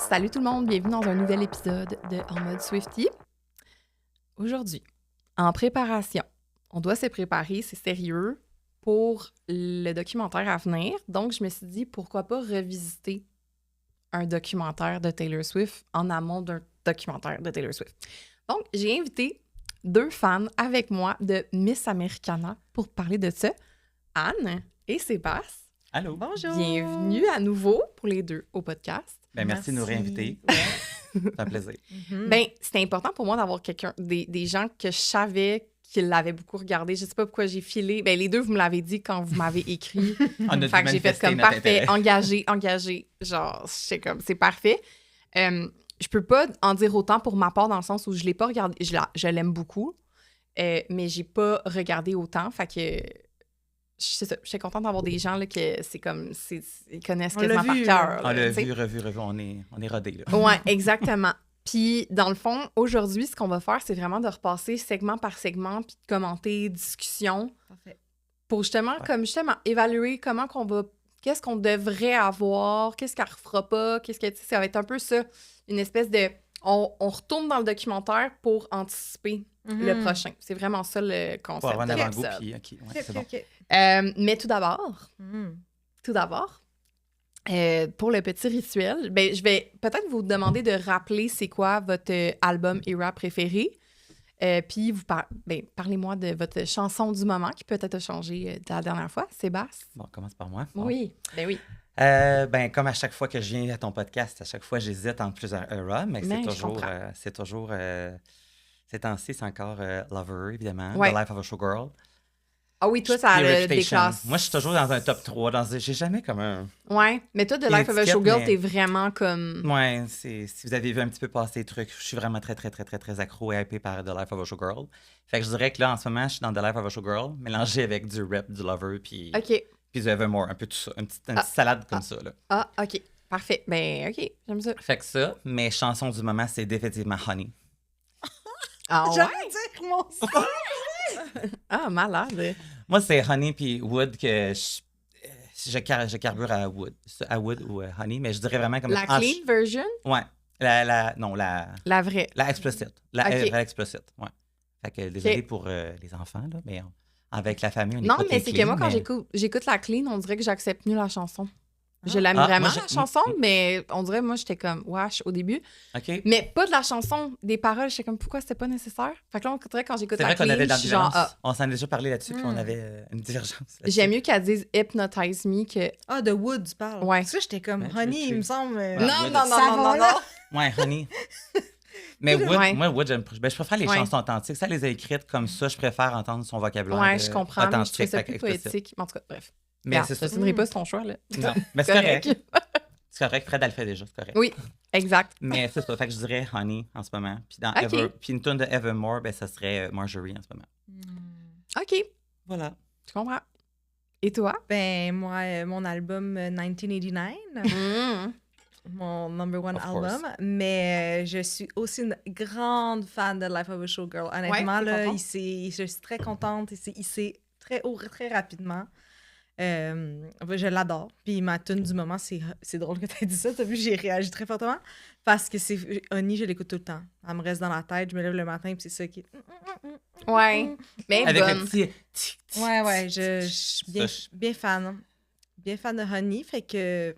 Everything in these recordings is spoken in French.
Salut tout le monde, bienvenue dans un nouvel épisode de En mode Swiftie. Aujourd'hui, en préparation, on doit se préparer, c'est sérieux, pour le documentaire à venir. Donc, je me suis dit, pourquoi pas revisiter un documentaire de Taylor Swift en amont d'un documentaire de Taylor Swift. Donc, j'ai invité 2 fans avec moi de Miss Americana pour parler de ça, Anne et Sébastien. Allô. Bonjour. Bienvenue à nouveau pour les deux au podcast. Ben, merci de nous réinviter. Ouais. C'est un plaisir. Ben, c'était important pour moi d'avoir des gens que je savais qu'ils l'avaient beaucoup regardé. Je sais pas pourquoi j'ai filé. Ben, les deux, vous me l'avez dit quand vous m'avez écrit. On a Fait que j'ai fait comme parfait, engagé. Genre, c'est comme, c'est parfait. Je peux pas en dire autant pour ma part dans le sens où je l'ai pas regardé. Je l'aime beaucoup, mais j'ai pas regardé autant. Fait que c'est ça. Je suis contente d'avoir des gens là, que c'est comme, ils connaissent quasiment par cœur. On l'a t'sais. vu. On est rodés, là. Ouais, exactement. Puis, dans le fond, aujourd'hui, ce qu'on va faire, c'est vraiment de repasser segment par segment, puis de commenter, discussion, Parfait. pour justement, évaluer comment qu'on va, qu'est-ce qu'on devrait avoir, qu'est-ce qu'elle refera pas, ça va être un peu ça, une espèce de, on retourne dans le documentaire pour anticiper le prochain. C'est vraiment ça le concept Pour avoir un de avant-goût, l'épisode. puis OK, ouais, c'est bon. OK. Mais tout d'abord, pour le petit rituel, ben, je vais peut-être vous demander de rappeler c'est quoi votre album era préféré. Puis parlez-moi de votre chanson du moment qui peut-être a changé de la dernière fois. Sébastien? Bon, on commence par moi. Bon. Oui, ben oui. Ben, comme à chaque fois que je viens à ton podcast, à chaque fois, j'hésite entre plusieurs eras, mais Ben, c'est toujours ces temps-ci, c'est encore Lover, évidemment, Ouais. The Life of a Showgirl. Ah oui, toi, ça a Puis le Reputation. déclasse. Moi, je suis toujours dans un top 3. J'ai jamais comme un... Ouais, mais toi, The Une Life of a étiquette, Showgirl, mais- t'es vraiment comme... Ouais, si vous avez vu un petit peu passer les trucs, je suis vraiment très, très, très, très, très accro et hypé par The Life of a Showgirl. Fait que je dirais que là, en ce moment, je suis dans The Life of a Showgirl, mélangé avec du rap, du Lover, puis OK. du Evermore, un peu tout ça. Une petite salade comme ça, là. Ah, OK. Parfait. Ben, OK. J'aime ça. Fait que ça, mes chansons du moment, c'est définitivement Honey. Ah ouais? J'allais dire mon sang. Ah, malade. Moi, c'est Honey puis Wood que je carbure à Wood. À Wood ou Honey, mais je dirais vraiment comme... La clean version? Ouais. Non, la vraie. explicit. La Ok. explicit, ouais. Fait que désolé pour les enfants, là, mais avec la famille, on Non, écoute mais les c'est que clean, moi, quand mais- j'écoute la clean, on dirait que j'accepte mieux la chanson. Je l'aime Ah, vraiment, moi, la chanson, mais on dirait, moi, j'étais comme wesh au début. OK. Mais pas de la chanson, des paroles. J'étais comme, pourquoi c'était pas nécessaire? Fait que là, on dirait quand j'écoute C'est la vrai qu'on clean, avait de la je suis genre, divergence. ah, On s'en a déjà parlé là-dessus, puis on avait une divergence. là-dessus. j'aime mieux qu'elle dise Hypnotize Me que. Ah, de Wood, tu parles. Ouais. Parce que j'étais comme, Ouais, Honey, tu- il me semble. Ouais. Non, Wood, non, non, ça non, va non, là. non. Ouais, Honey. Mais Wood, Ouais. moi, Wood, je préfère les Ouais. chansons authentiques. Ça, les a écrites comme ça, je préfère entendre son vocabulaire. Ouais, je comprends, mais je authentique, trouve ça fait plus explicite. poétique. Mais en tout cas, bref. Mais Regarde, c'est ça. je ne pas sur ton choix, là. Non, mais c'est correct. C'est correct, Fred, elle le fait déjà, c'est correct. Oui, exact. Mais c'est ça, fait que je dirais Honey en ce moment. Puis dans Ok. puis une tune de Evermore, ben ça serait Marjorie en ce moment. OK, Voilà. je comprends. Et toi? Ben, moi, mon album 1989, mon number one Of album. course. Mais je suis aussi une grande fan de Life of a Showgirl. Honnêtement, Ouais, là, contente. je suis très contente. Il s'est hissé très haut, très rapidement. Je l'adore. Puis ma tune du moment, c'est drôle que tu aies dit ça. T'as vu, j'ai réagi très fortement. Parce que c'est Honey, je l'écoute tout le temps. Elle me reste dans la tête. Je me lève le matin, puis c'est ça qui... Ouais. Mais Avec bonne. le petit tic, tic, Ouais, tic, je tic. suis Ça, bien fan. Bien fan de Honey, fait que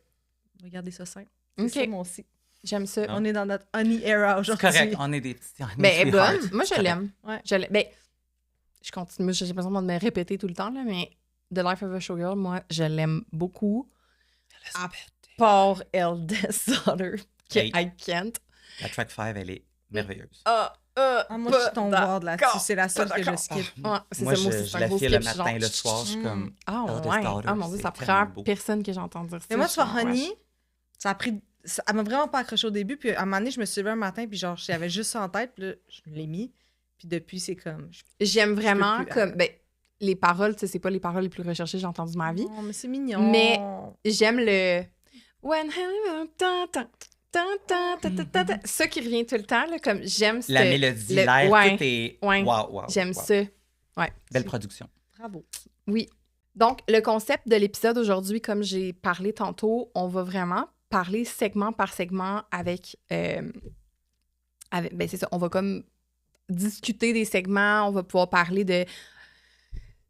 regardez ça simple. C'est OK. ça, moi aussi. J'aime ça. On est dans notre Honey era C'est aujourd'hui. correct, on est des petits. Ben, elle est sweethearts. bonne. Moi, je C'est l'aime. Ouais. Ben, je continue. Moi, j'ai l'impression de me répéter tout le temps, là, mais The Life of a Showgirl, moi, je l'aime beaucoup. À part Eldest Daughter, que Hey. I can't. La track 5, elle est merveilleuse. Ah, moi, je suis tombée d'accord. là-dessus. C'est la seule Pas que je d'accord. skip. Ouais, c'est Moi, ça, moi aussi, je c'est un la gros file skip. le je suis matin, genre, le soir, je suis comme... Ah Eldest ouais. Daughter, Ah mon Dieu, c'est c'est la tellement première beau. personne que j'entends dire ça. Mais moi, Je tu vois, suis genre, Honey, ça a pris... Elle m'a vraiment pas accroché au début. Puis à un moment donné, je me suis levée un matin, puis genre, j'avais juste ça en tête. Puis là, je l'ai mis. Puis depuis, c'est comme... J'aime vraiment plus, comme... Ben, les paroles, tu sais, c'est pas les paroles les plus recherchées que j'ai entendues de ma vie. Non, mais c'est mignon. Mais- J'aime le... When... ta, ta, ta, ta, ta, ta, ta, ta. Ça qui revient tout le temps, là, comme j'aime La ce- mélodie, le- l'air, ouais, tout est... ouais. Wow. J'aime wow. ça. Ouais. Belle production. Bravo. Oui. Donc, le concept de l'épisode aujourd'hui, comme j'ai parlé tantôt, on va vraiment parler segment par segment avec ben c'est ça, on va comme discuter des segments, on va pouvoir parler de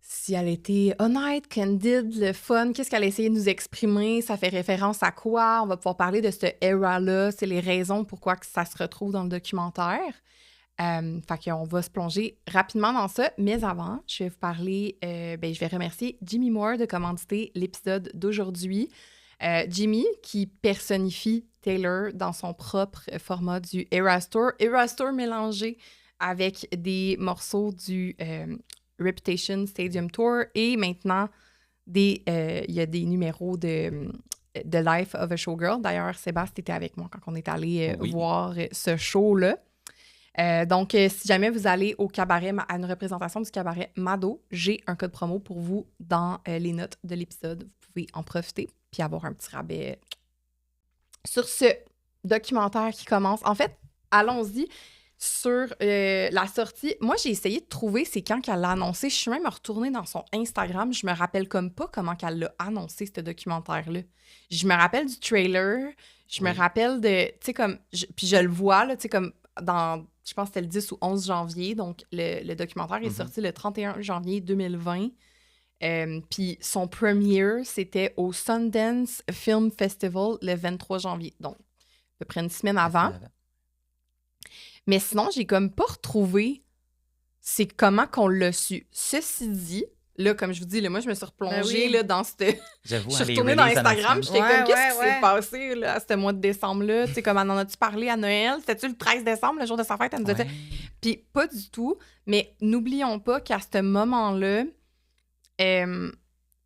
si elle était honnête, candide, le fun, qu'est-ce qu'elle a essayé de nous exprimer, ça fait référence à quoi, on va pouvoir parler de cette era-là, c'est les raisons pourquoi que ça se retrouve dans le documentaire. Fait qu'on va se plonger rapidement dans ça, mais avant, je vais vous parler, je vais remercier Jimmy Moore de commanditer l'épisode d'aujourd'hui. Jimmy, qui personnifie Taylor dans son propre format du Eras Tour mélangé avec des morceaux du Reputation Stadium Tour et maintenant, il y a des numéros de Life of a Showgirl. D'ailleurs, Sébastien était avec moi quand on est allé voir ce show-là. Donc, si jamais vous allez au cabaret, à une représentation du cabaret Mado, j'ai un code promo pour vous dans les notes de l'épisode. Vous pouvez en profiter puis avoir un petit rabais sur ce documentaire qui commence. En fait, allons-y sur la sortie. Moi, j'ai essayé de trouver c'est quand qu'elle l'a annoncé. Je suis même retournée dans son Instagram. Je me rappelle comme pas comment qu'elle l'a annoncé, ce documentaire-là. Je me rappelle du trailer. Je me rappelle de... Tu sais, comme... Puis je le vois, là, tu sais, comme dans... Je pense que c'était le 10 ou 11 janvier. Donc, le documentaire est sorti le 31 janvier 2020. Puis son premiere, c'était au Sundance Film Festival le 23 janvier. Donc, à peu près une semaine avant. Mais sinon, j'ai comme pas retrouvé c'est comment qu'on l'a su. Ceci dit, là, comme je vous dis, là, moi, je me suis replongée là, dans cette... J'avoue, je suis retournée dans Instagram, j'étais comme, qu'est-ce qui s'est passé là, à ce mois de décembre-là? Tu sais, comme, en as-tu parlé à Noël? C'était-tu le 13 décembre, le jour de sa fête? Elle nous a dit... Puis pas du tout, mais n'oublions pas qu'à ce moment-là, il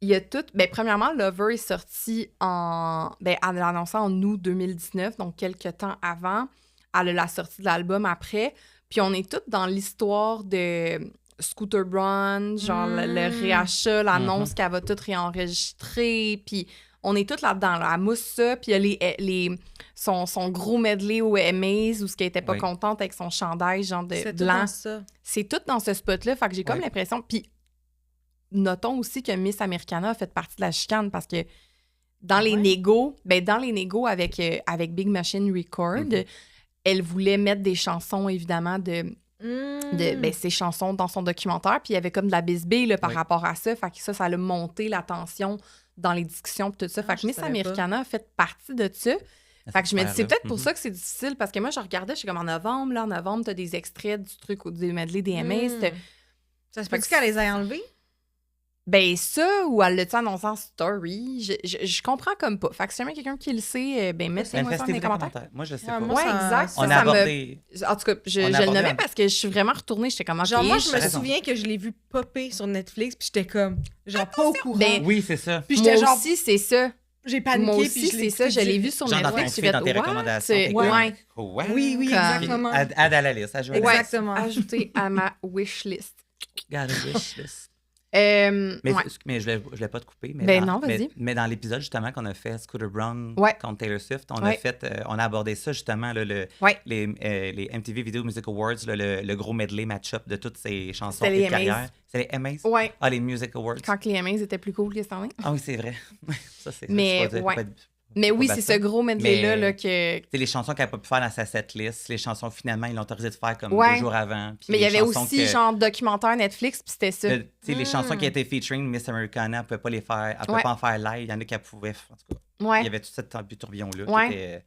y a tout... Ben, premièrement, Lover est sorti en... Ben, elle l'a annoncé en août 2019, donc quelques temps avant. Elle a la sortie de l'album après. Puis on est toutes dans l'histoire de Scooter Braun, genre le réachat, l'annonce qu'elle va tout réenregistrer. Puis on est toutes là-dedans. Là. Elle mousse ça. Puis il y a son gros medley au Emmys où ce qu'elle était pas contente avec son chandail, genre de blanc. C'est tout dans ce spot-là. Fait que j'ai comme l'impression... Puis notons aussi que Miss Americana a fait partie de la chicane parce que dans les négos, avec Big Machine Record, elle voulait mettre des chansons, évidemment, de ses chansons dans son documentaire. Puis il y avait comme de la bisbille là, par rapport à ça. Fait que ça a monté la tension dans les discussions et tout ça. Fait que Miss Americana a fait partie de ça. Fait que je me dis, c'est peut-être pour ça que c'est difficile. Parce que moi, je regardais, je suis comme en novembre, t'as des extraits du truc, du medley des MS. Ça se peut-tu qu'elle les ait enlevés? Ben ça, ou elle l'a-tu annoncé en story, je comprends comme pas. Fait que si jamais quelqu'un qui le sait, mettez-moi ça dans les commentaires. Moi, je sais pas. Ouais, exact. On a abordé... En tout cas, je le nommais parce que je suis vraiment retournée, j'étais comme... Genre, moi, je me souviens que je l'ai vu popper sur Netflix, puis j'étais comme, genre, pas au courant. Oui, c'est ça. Puis j'étais genre... aussi, c'est ça. J'ai paniqué, moi aussi, c'est ça. Je l'ai vu sur Netflix. Tu dans tes recommandations. Oui, exactement. Add à la liste. Exactement. Ajouter à ma wishlist. Got a wishlist. Mais je voulais pas te couper. Non, vas-y. Mais dans l'épisode, justement, qu'on a fait Scooter Braun contre Taylor Swift, on a abordé ça, justement, là, les MTV Video Music Awards, là, le gros medley match-up de toutes ces chansons de carrière. C'est les MAs? Oui. Ah, les Music Awards. Quand les MAs étaient plus cool que cette année. Ah oui, c'est vrai. Ça, c'est Mais oui, c'est ce gros medley-là que... C'est les chansons qu'elle n'a pas pu faire dans sa setlist. Les chansons, finalement, ils l'ont autorisé de faire comme 2 jours avant. Puis mais il y avait aussi, genre, documentaire Netflix, puis c'était ça. Les chansons qui étaient featuring Miss Americana, elle ne pouvait pas les faire. Elle ne pouvait pas en faire live. Il y en a qui pouvaient. En tout cas, il y avait tout ce tourbillon-là qui était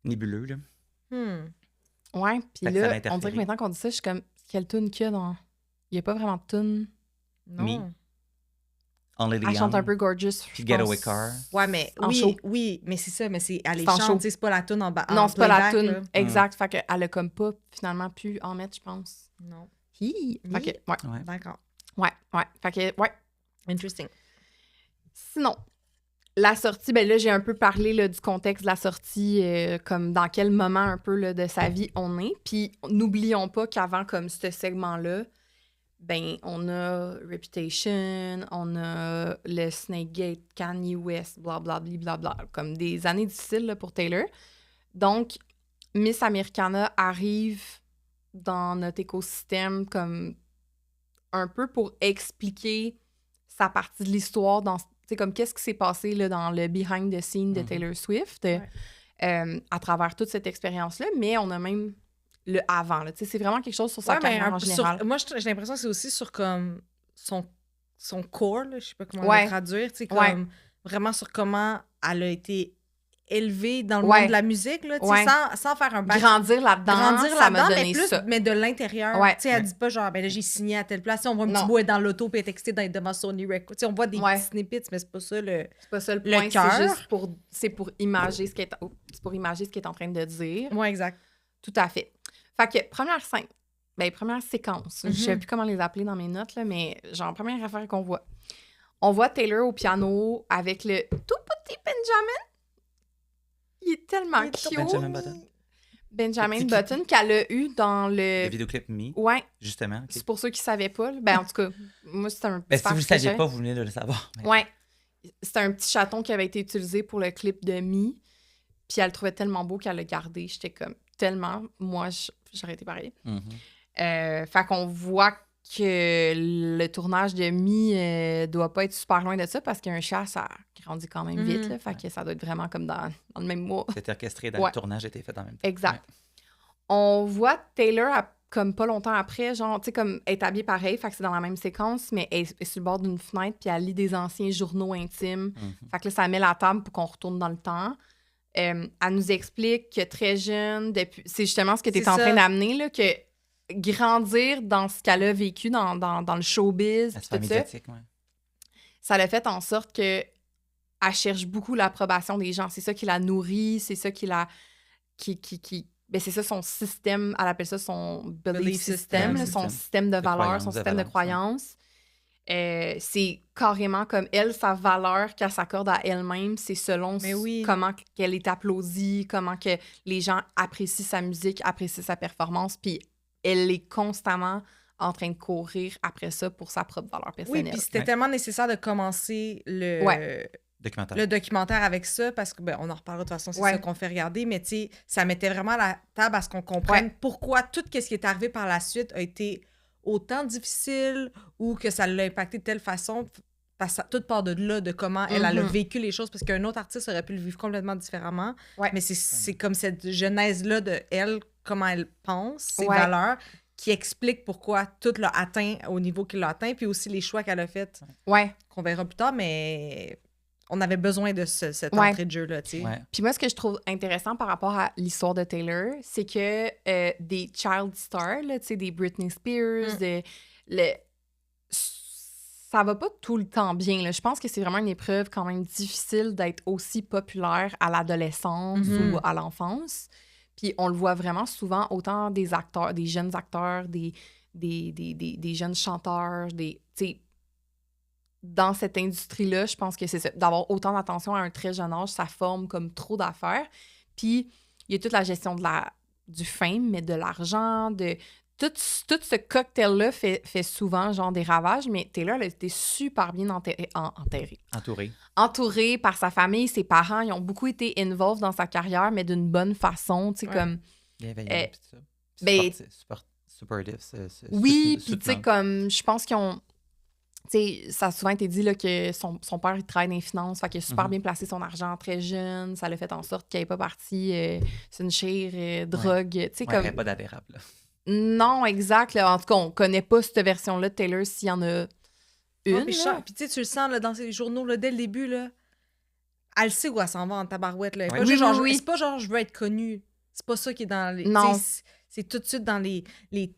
nébuleux, là. Ouais, puis là, on dirait que maintenant qu'on dit ça, je suis comme, quelle tune qu'il y a dans... Il n'y a pas vraiment de tune. Non. Elle chante un peu Gorgeous. Puis Getaway Car. Ouais, mais oui, mais c'est ça, mais elle chante, c'est pas la tune en bas. Non, c'est pas la tune. Exact. Fait qu'elle a comme pas finalement pu en mettre, je pense. Non. OK, ouais. D'accord. Ouais. Fait que, ouais. Interesting. Sinon, la sortie, ben là, j'ai un peu parlé là, du contexte de la sortie, comme dans quel moment un peu là, de sa vie on est. Puis n'oublions pas qu'avant, comme ce segment-là, ben, on a Reputation, on a le Snakegate, Kanye West, blablabla, comme des années difficiles là, pour Taylor. Donc, Miss Americana arrive dans notre écosystème comme un peu pour expliquer sa partie de l'histoire dans sais, comme qu'est-ce qui s'est passé là, dans le behind the scene de Taylor Swift à travers toute cette expérience-là, mais on a même le avant. Là, c'est vraiment quelque chose sur sa carrière en général. Moi, j'ai l'impression que c'est aussi sur comme son corps, là, je sais pas comment le traduire, comme vraiment sur comment elle a été élevée dans le monde de la musique, là, sans faire un bac. Grandir là-dedans, ça m'a donné mais plus, ça. Mais de l'intérieur. Elle dit pas genre, ben là, j'ai signé à telle place. On voit un petit bout être dans l'auto puis être excité devant Sony Records. On voit des petits snippets, mais c'est pas ça le point. C'est juste pour imager ce qu'elle est en train de dire. Oui, exact. Tout à fait. Fait que première scène, première séquence. Je sais plus comment les appeler dans mes notes, là, mais genre, première affaire qu'on voit. On voit Taylor au piano avec le tout petit Benjamin. Il est tellement cute. Benjamin Button qu'elle a eu dans le vidéoclip Me. Ouais. Justement. C'est pour ceux qui ne savaient pas. En tout cas, moi, c'était un petit si vous ne le saviez pas, vous venez de le savoir. Mais... Ouais. C'était un petit chaton qui avait été utilisé pour le clip de Me. Puis elle le trouvait tellement beau qu'elle l'a gardé. J'étais comme tellement... Moi, j'aurais été pareil. Fait qu'on voit que le tournage de Me doit pas être super loin de ça parce qu'un chat, ça grandit quand même vite. Là, fait que ça doit être vraiment comme dans le même mois. C'était orchestré dans le tournage, était fait en même temps. Exact. On voit Taylor comme pas longtemps après, genre, tu sais, comme elle est habillée pareil, fait que c'est dans la même séquence, mais elle est sur le bord d'une fenêtre puis elle lit des anciens journaux intimes. Fait que là, ça met la table pour qu'on retourne dans le temps. Elle nous explique que très jeune, c'est justement ce que tu es en train d'amener, là, que grandir dans ce qu'elle a vécu dans le showbiz, tout ça, ça l'a fait en sorte que elle cherche beaucoup l'approbation des gens. C'est ça qui la nourrit, c'est ça qui la... c'est ça son système, elle appelle ça son belief system, son système de valeurs, son système de croyances. C'est carrément comme elle, sa valeur qu'elle s'accorde à elle-même, c'est selon comment qu'elle est applaudie, comment que les gens apprécient sa musique, apprécient sa performance, puis elle est constamment en train de courir après ça pour sa propre valeur personnelle. Oui, puis c'était tellement nécessaire de commencer le documentaire avec ça, parce que, on en reparlera de toute façon, c'est ça qu'on fait regarder, mais tu sais, ça mettait vraiment la table à ce qu'on comprenne pourquoi tout ce qui est arrivé par la suite a été autant difficile ou que ça l'a impacté de telle façon, parce que tout part de là, de comment elle a vécu les choses, parce qu'un autre artiste aurait pu le vivre complètement différemment, mais c'est comme cette genèse-là de elle, comment elle pense, ses valeurs, qui explique pourquoi tout l'a atteint au niveau qu'il l'a atteint, puis aussi les choix qu'elle a faits, qu'on verra plus tard, mais on avait besoin de cette entrée de jeu-là, tu sais. Puis moi, ce que je trouve intéressant par rapport à l'histoire de Taylor, c'est que des child stars, tu sais, des Britney Spears, ça va pas tout le temps bien, là. Je pense que c'est vraiment une épreuve quand même difficile d'être aussi populaire à l'adolescence ou à l'enfance. Puis on le voit vraiment souvent, autant des acteurs, des jeunes acteurs, des jeunes chanteurs, tu sais, dans cette industrie-là, je pense que c'est ça. D'avoir autant d'attention à un très jeune âge, ça forme comme trop d'affaires. Puis il y a toute la gestion du fame, mais de l'argent, de... Tout ce cocktail-là fait souvent genre des ravages, mais Taylor, elle a été super bien entourée par sa famille, ses parents. Ils ont beaucoup été involved dans sa carrière, mais d'une bonne façon, tu sais, comme... Bienveillant, supportive. Oui, puis tu sais, comme, je pense qu'ils ont... Tu sais, ça a souvent été dit là, que son père, il travaille dans les finances, fait qu'il a super bien placé son argent très jeune. Ça l'a fait en sorte qu'il n'ait pas parti c'est une chire, drogue, tu sais, comme... pas d'adhérable, là. Non, exact. Là. En tout cas, on connaît pas cette version-là de Taylor s'il y en a une. Puis tu sais, tu le sens là, dans ses journaux, là, dès le début, là, elle sait où elle s'en va en tabarouette. Là. C'est pas genre je veux être connue. C'est pas ça qui est dans les... Non. C'est tout de suite dans les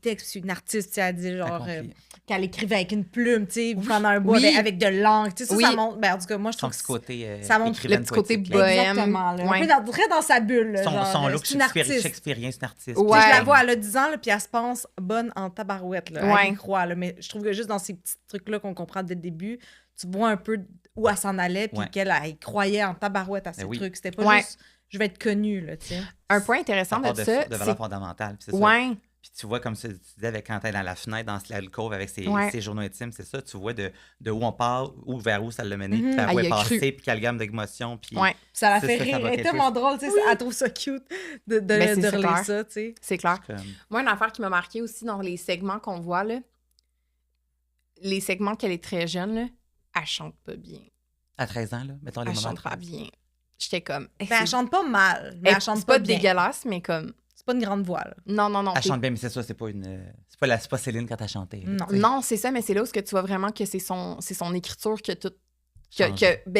textes. Une artiste, elle dit genre qu'elle écrivait avec une plume, tu sais, pendant un bois avec de l'encre. Tu sais, ça montre... Ben, en tout cas, moi, je trouve que ça montre le petit côté bohème. Exactement. Là. Un peu dans sa bulle. Là, son look shakespearien, c'est une artiste. Je la vois, elle a 10 ans, là, puis elle se pense bonne en tabarouette. Là, elle y croit. Là, mais je trouve que juste dans ces petits trucs-là qu'on comprend dès le début, tu vois un peu où elle s'en allait, puis qu'elle croyait en tabarouette à ces trucs. C'était pas juste... Je vais être connue, là, tu sais. Un point intéressant de ça, de valeur fondamentale, c'est ça. Puis tu vois, comme tu disais, quand t'es dans la fenêtre, dans l'alcôve avec ses journaux intimes, c'est ça, tu vois de où on part, vers où ça l'a mené, puis vers où elle est passée, puis quelle gamme d'émotions. Puis ça la fait rire, elle est tellement drôle, tu sais, elle trouve ça cute de relire ça, tu sais. C'est clair. Moi, une affaire qui m'a marqué aussi dans les segments qu'on voit, là, les segments qu'elle est très jeune, là, elle chante pas bien. À 13 ans, là, mettons les moments. Elle chante pas bien. J'étais comme... Elle chante pas mal, mais elle chante pas bien. dégueulasse, mais comme... C'est pas une grande voix, là. Non. Elle chante bien, mais c'est ça, c'est pas Céline quand elle chantait. Non, c'est ça, mais c'est là où tu vois vraiment que c'est son écriture que tout...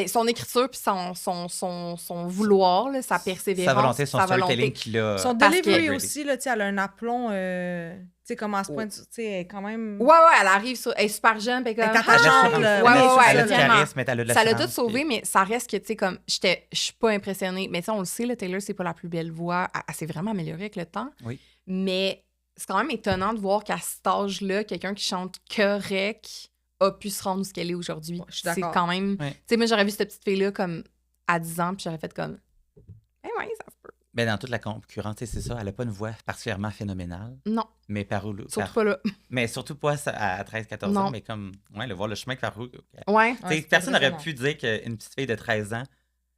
son écriture puis son vouloir, là, sa persévérance, sa volonté, son storytelling qu'il a... Son delivery aussi, là, elle a un aplomb, tu sais, comme à ce point, tu sais, quand même... Ouais, elle arrive, elle est super jeune, puis comme... Elle est attachante, elle a du charisme, mais elle a de ça l'a tout sauvé, mais ça reste que, tu sais, comme, je suis pas impressionnée, mais tu sais, on le sait, là, Taylor, c'est pas la plus belle voix, elle s'est vraiment améliorée avec le temps, mais c'est quand même étonnant de voir qu'à cet âge-là, quelqu'un qui chante correct a pu se rendre où ce qu'elle est aujourd'hui. Ouais, je suis d'accord. C'est quand même... Tu sais, moi, j'aurais vu cette petite fille-là comme à 10 ans, puis j'aurais fait comme... ouais, ça se peut. Mais dans toute la concurrence, c'est ça, elle a pas une voix particulièrement phénoménale. Non. Mais surtout pas là. Mais surtout pas à 13-14 ans, mais comme, voir le chemin que Farou... Ouais. Personne n'aurait pu dire qu'une petite fille de 13 ans,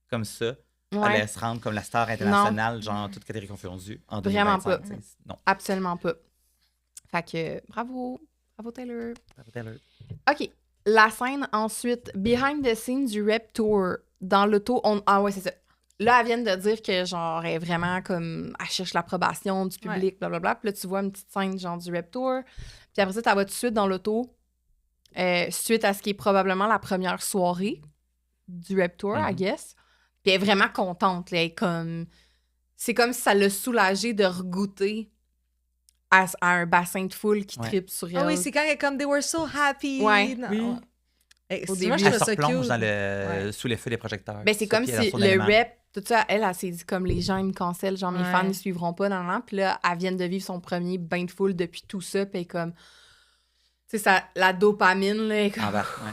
comme ça, allait se rendre comme la star internationale, genre toute catégorie confondue, en 2025. Vraiment pas. Non. Absolument pas. Fait que, bravo. Bravo, Taylor. Bravo, Taylor. OK. La scène, ensuite, behind the scenes du Rep Tour. Dans l'auto, Ah ouais, c'est ça. Là, elle vient de dire que, genre, elle est vraiment comme... Elle cherche l'approbation du public, blablabla. Puis là, tu vois une petite scène, genre, du Rep Tour. Puis après ça, tu vas tout de suite dans l'auto, suite à ce qui est probablement la première soirée du Rep Tour, I guess. Puis elle est vraiment contente, là. Elle est comme... C'est comme si ça l'a soulagée de regoûter à un bassin de foule qui tripe sur elle. Ah oui, c'est quand elle est comme « They were so happy ». Ouais. Oui. Au début, elle se replonge sous les feux des projecteurs. Ben, c'est comme si le rep, tout ça, elle s'est dit comme les gens, ils me cancellent, genre mes fans ne suivront pas, puis là, elle vient de vivre son premier bain de foule depuis tout ça, puis comme... Tu sais, la dopamine, là, comme...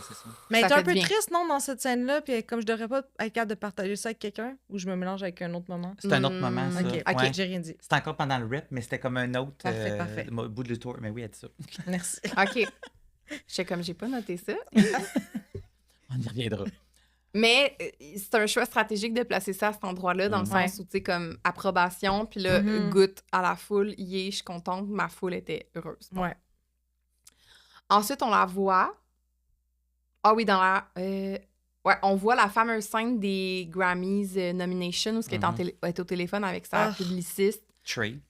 c'est ça. Mais elle est un peu triste, non, dans cette scène-là, puis comme je devrais pas être capable de partager ça avec quelqu'un, ou je me mélange avec un autre moment? C'est un autre moment, ça. OK, j'ai rien dit. C'était encore pendant le rep, mais c'était comme un autre parfait. bout de tour. Mais oui, elle dit ça. Merci. OK. J'ai pas noté ça. On y reviendra. Mais c'est un choix stratégique de placer ça à cet endroit-là, dans le sens où, tu sais, comme approbation, puis là, goûte à la foule, je suis contente, ma foule était heureuse. Ouais. Ensuite, on la voit. Ah oui, dans la... on voit la fameuse scène des Grammys nomination où elle est au téléphone avec sa publiciste. Tree.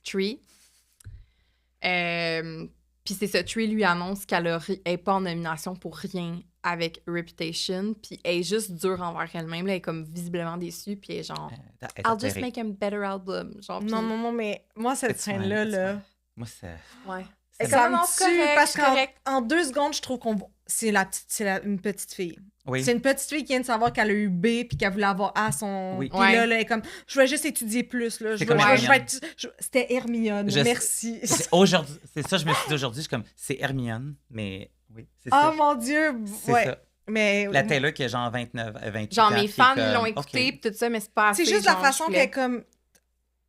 Puis c'est ça, Tree lui annonce qu'elle n'est pas en nomination pour rien avec Reputation, puis elle est juste dure envers elle-même. Là, elle est comme visiblement déçue, puis elle est genre « I'll just make a better album ». Genre, non, mais moi, cette scène-là, là... Moi, c'est... Ouais. Ça me tue parce qu'en 2 secondes, je trouve c'est une petite fille. Oui. C'est une petite fille qui vient de savoir qu'elle a eu B puis qu'elle voulait avoir A son... Oui. Puis là, elle est comme, je vais juste étudier plus. Là. C'était Hermione, merci. Aujourd'hui, c'est ça, je me suis dit aujourd'hui, je suis comme, c'est Hermione, mais oui, c'est ça. Oh mon Dieu! C'est ça. Mais... La Taylor qui a genre 28 genre, mes fans l'ont écouté pis tout ça, mais c'est pas assez. C'est juste la façon qu'elle est comme...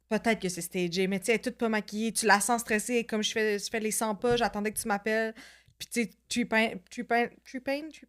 Peut-être que c'est stagé, mais tu sais, elle est toute pas maquillée. Tu la sens stressée, comme je fais les 100 pas, j'attendais que tu m'appelles. Puis tu sais, tu peins.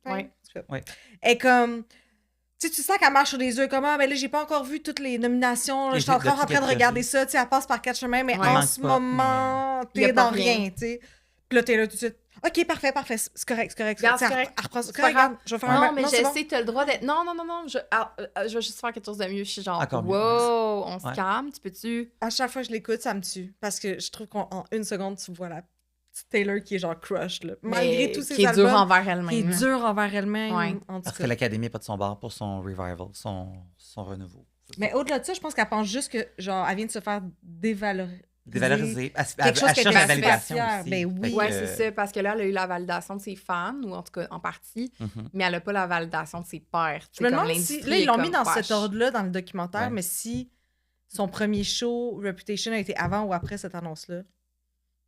Ouais. Et comme... Tu sais, tu sens qu'elle marche sur des œufs comme « Ah, mais là, j'ai pas encore vu toutes les nominations. Je suis encore en train de regarder ça. » Tu sais, elle passe par 4 chemins, mais en ce moment, t'es dans rien, tu sais. Puis là, t'es là tout de suite. OK, parfait. C'est correct. Regarde, c'est correct. Regarde, je vais faire non, mais je sais, t'as le droit d'être... Non. Je vais juste faire quelque chose de mieux. Je suis genre, wow, on se calme, tu peux-tu... À chaque fois que je l'écoute, ça me tue. Parce que je trouve qu'en 1 seconde, tu vois la petite Taylor qui est genre crush, là. Malgré tous ses albums. Qui est dure envers elle-même. Qui est dure envers elle-même, ouais. en tout Parce cas. que l'Académie n'est pas de son bord pour son revival, son renouveau. Mais au-delà de ça, je pense qu'elle pense juste que, genre, elle vient de se faire dévaloriser. Elle cherche la validation aussi. Ben oui. Ouais, c'est ça, parce que là, elle a eu la validation de ses fans, ou en tout cas en partie, mais elle n'a pas la validation de ses pairs. Je me demande si... Là, ils l'ont mis dans cet ordre-là, dans le documentaire, mais si son premier show, Reputation, a été avant ou après cette annonce-là,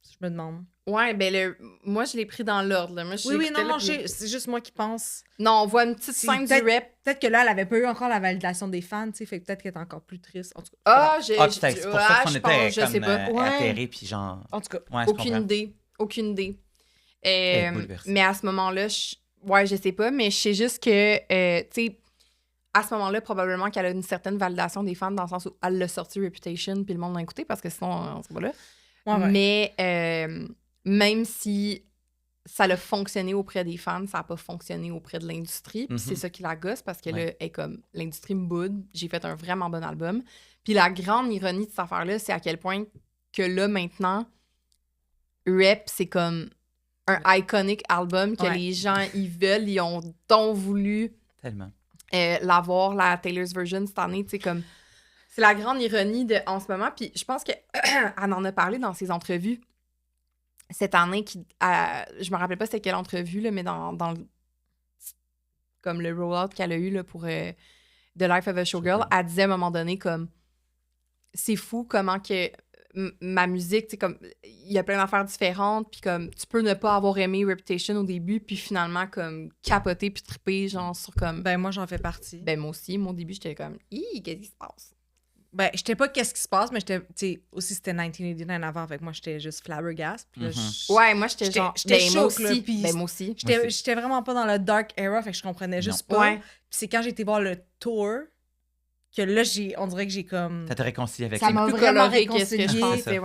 je me demande. Ouais, ben moi, je l'ai pris dans l'ordre. Oui, non, c'est juste moi qui pense. Non, on voit une petite scène du rep. Peut-être que là, elle avait pas eu encore la validation des fans, tu sais, fait que peut-être qu'elle est encore plus triste. En tout cas, c'est pour ça qu'on était je sais pas. atterrés, puis genre... En tout cas, aucune idée. Mais à ce moment-là, je sais pas, mais je sais juste que, tu sais, à ce moment-là, probablement qu'elle a une certaine validation des fans dans le sens où elle l'a sorti Reputation, puis le monde l'a écouté, parce que sinon, on serait pas là. Ouais. Mais même si ça a fonctionné auprès des fans, ça n'a pas fonctionné auprès de l'industrie. Puis c'est ça qui la gosse parce que là, elle est comme, l'industrie me boude, j'ai fait un vraiment bon album. Puis la grande ironie de cette affaire-là, c'est à quel point que là, maintenant, Rep, c'est comme un iconic album que les gens, ils veulent, ils ont donc voulu tellement l'avoir, la Taylor's version cette année, tu sais, comme... C'est la grande ironie en ce moment, puis je pense qu'elle en a parlé dans ses entrevues cette année, je me rappelle pas c'était quelle entrevue, là, mais dans comme le roll-out qu'elle a eu là, pour The Life of a Showgirl, elle disait à un moment donné comme c'est fou comment que ma musique, tu sais, comme il y a plein d'affaires différentes, puis comme tu peux ne pas avoir aimé Reputation au début, puis finalement comme capoter puis triper genre sur comme... Ben moi j'en fais partie. Ben moi aussi, mon début j'étais comme qu'est-ce qui se passe? Ben, j'étais pas qu'est-ce qui se passe, mais j'étais, tu sais, aussi c'était 1989 avant, fait que moi j'étais juste flabbergast. Puis là, ouais, moi j'étais genre, j'étais moi choc, aussi. Là, puis moi aussi. J'étais vraiment pas dans le dark era, fait que je comprenais juste pas. Ouais. Puis c'est quand j'ai été voir le tour que là, on dirait que j'ai comme... Ça t'a réconcilié avec ça m'a vraiment réconcilié.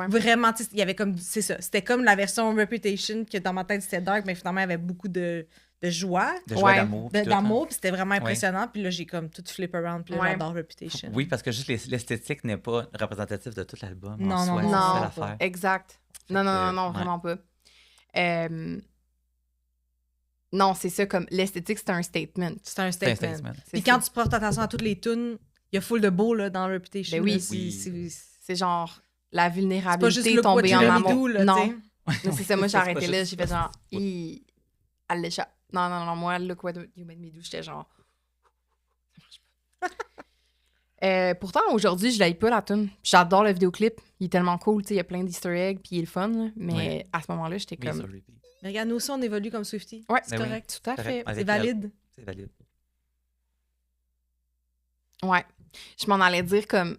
Vraiment, tu sais, il y avait comme, c'est ça, c'était comme la version Reputation que dans ma tête c'était dark, mais finalement il y avait beaucoup de joie. De joie, d'amour. D'amour, puis c'était vraiment impressionnant. Puis là, j'ai comme tout flip around, puis là, j'adore Reputation. Oui, parce que juste l'esthétique n'est pas représentative de tout l'album. Non, exact. Non, vraiment pas. Non, c'est ça, comme l'esthétique, c'est un statement. C'est un statement. Puis quand tu portes attention à toutes les tunes, il y a full de beau là, dans Reputation. Ben oui, c'est genre la vulnérabilité, tomber en amour. Non, c'est ça, moi j'ai arrêté là, j'ai fait genre, elle l'échappe. Non, moi, Look What You Made Me Do, j'étais genre... Ça marche pas. Pourtant, aujourd'hui, je l'aille pas, la tune. J'adore le vidéoclip. Il est tellement cool, tu sais, il y a plein d'easter eggs, puis il est le fun. Là. Mais à ce moment-là, j'étais comme... Mais regarde, nous aussi, on évolue comme Swiftie. Ouais, c'est correct. Tout à fait. C'est valide. C'est valide. Ouais. Je m'en allais dire comme...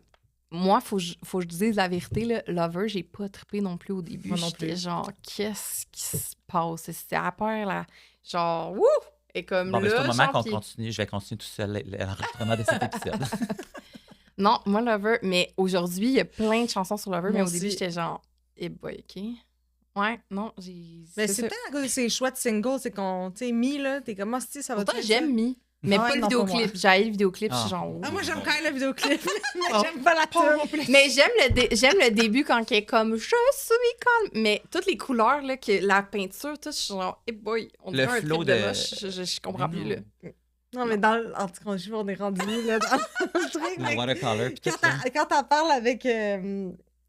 Moi, faut que je dise la vérité, là, Lover, j'ai pas trippé non plus au début. Moi non plus. J'étais genre, qu'est-ce qui se passe? C'était à peur, là. Genre, ouf! Et comme là, c'est au moment qu'on qui... continue. Je vais continuer tout seul l'enregistrement de cet épisode. Non, moi, Lover, mais aujourd'hui, il y a plein de chansons sur Lover, mais au début, j'étais genre, boy, OK. Ouais, non, j'ai... Mais c'est peut-être à cause de ces choix de singles, c'est qu'on, tu sais, Mi, là, t'es comme, ça va... Pourtant, j'aime Mi. Mais pas le vidéoclip. J'ai le vidéoclip, je suis genre... moi, j'aime quand même le vidéoclip, mais j'aime pas la tune. Mais j'aime le début quand elle est comme « Je suis calme ». Mais toutes les couleurs, là, la peinture, tout, je suis genre « boy, on dirait un trip de moche. » Je comprends plus, là. Non, mais en tout cas, on est rendu là, dans le truc. Le watercolor, puis quand t'en parles avec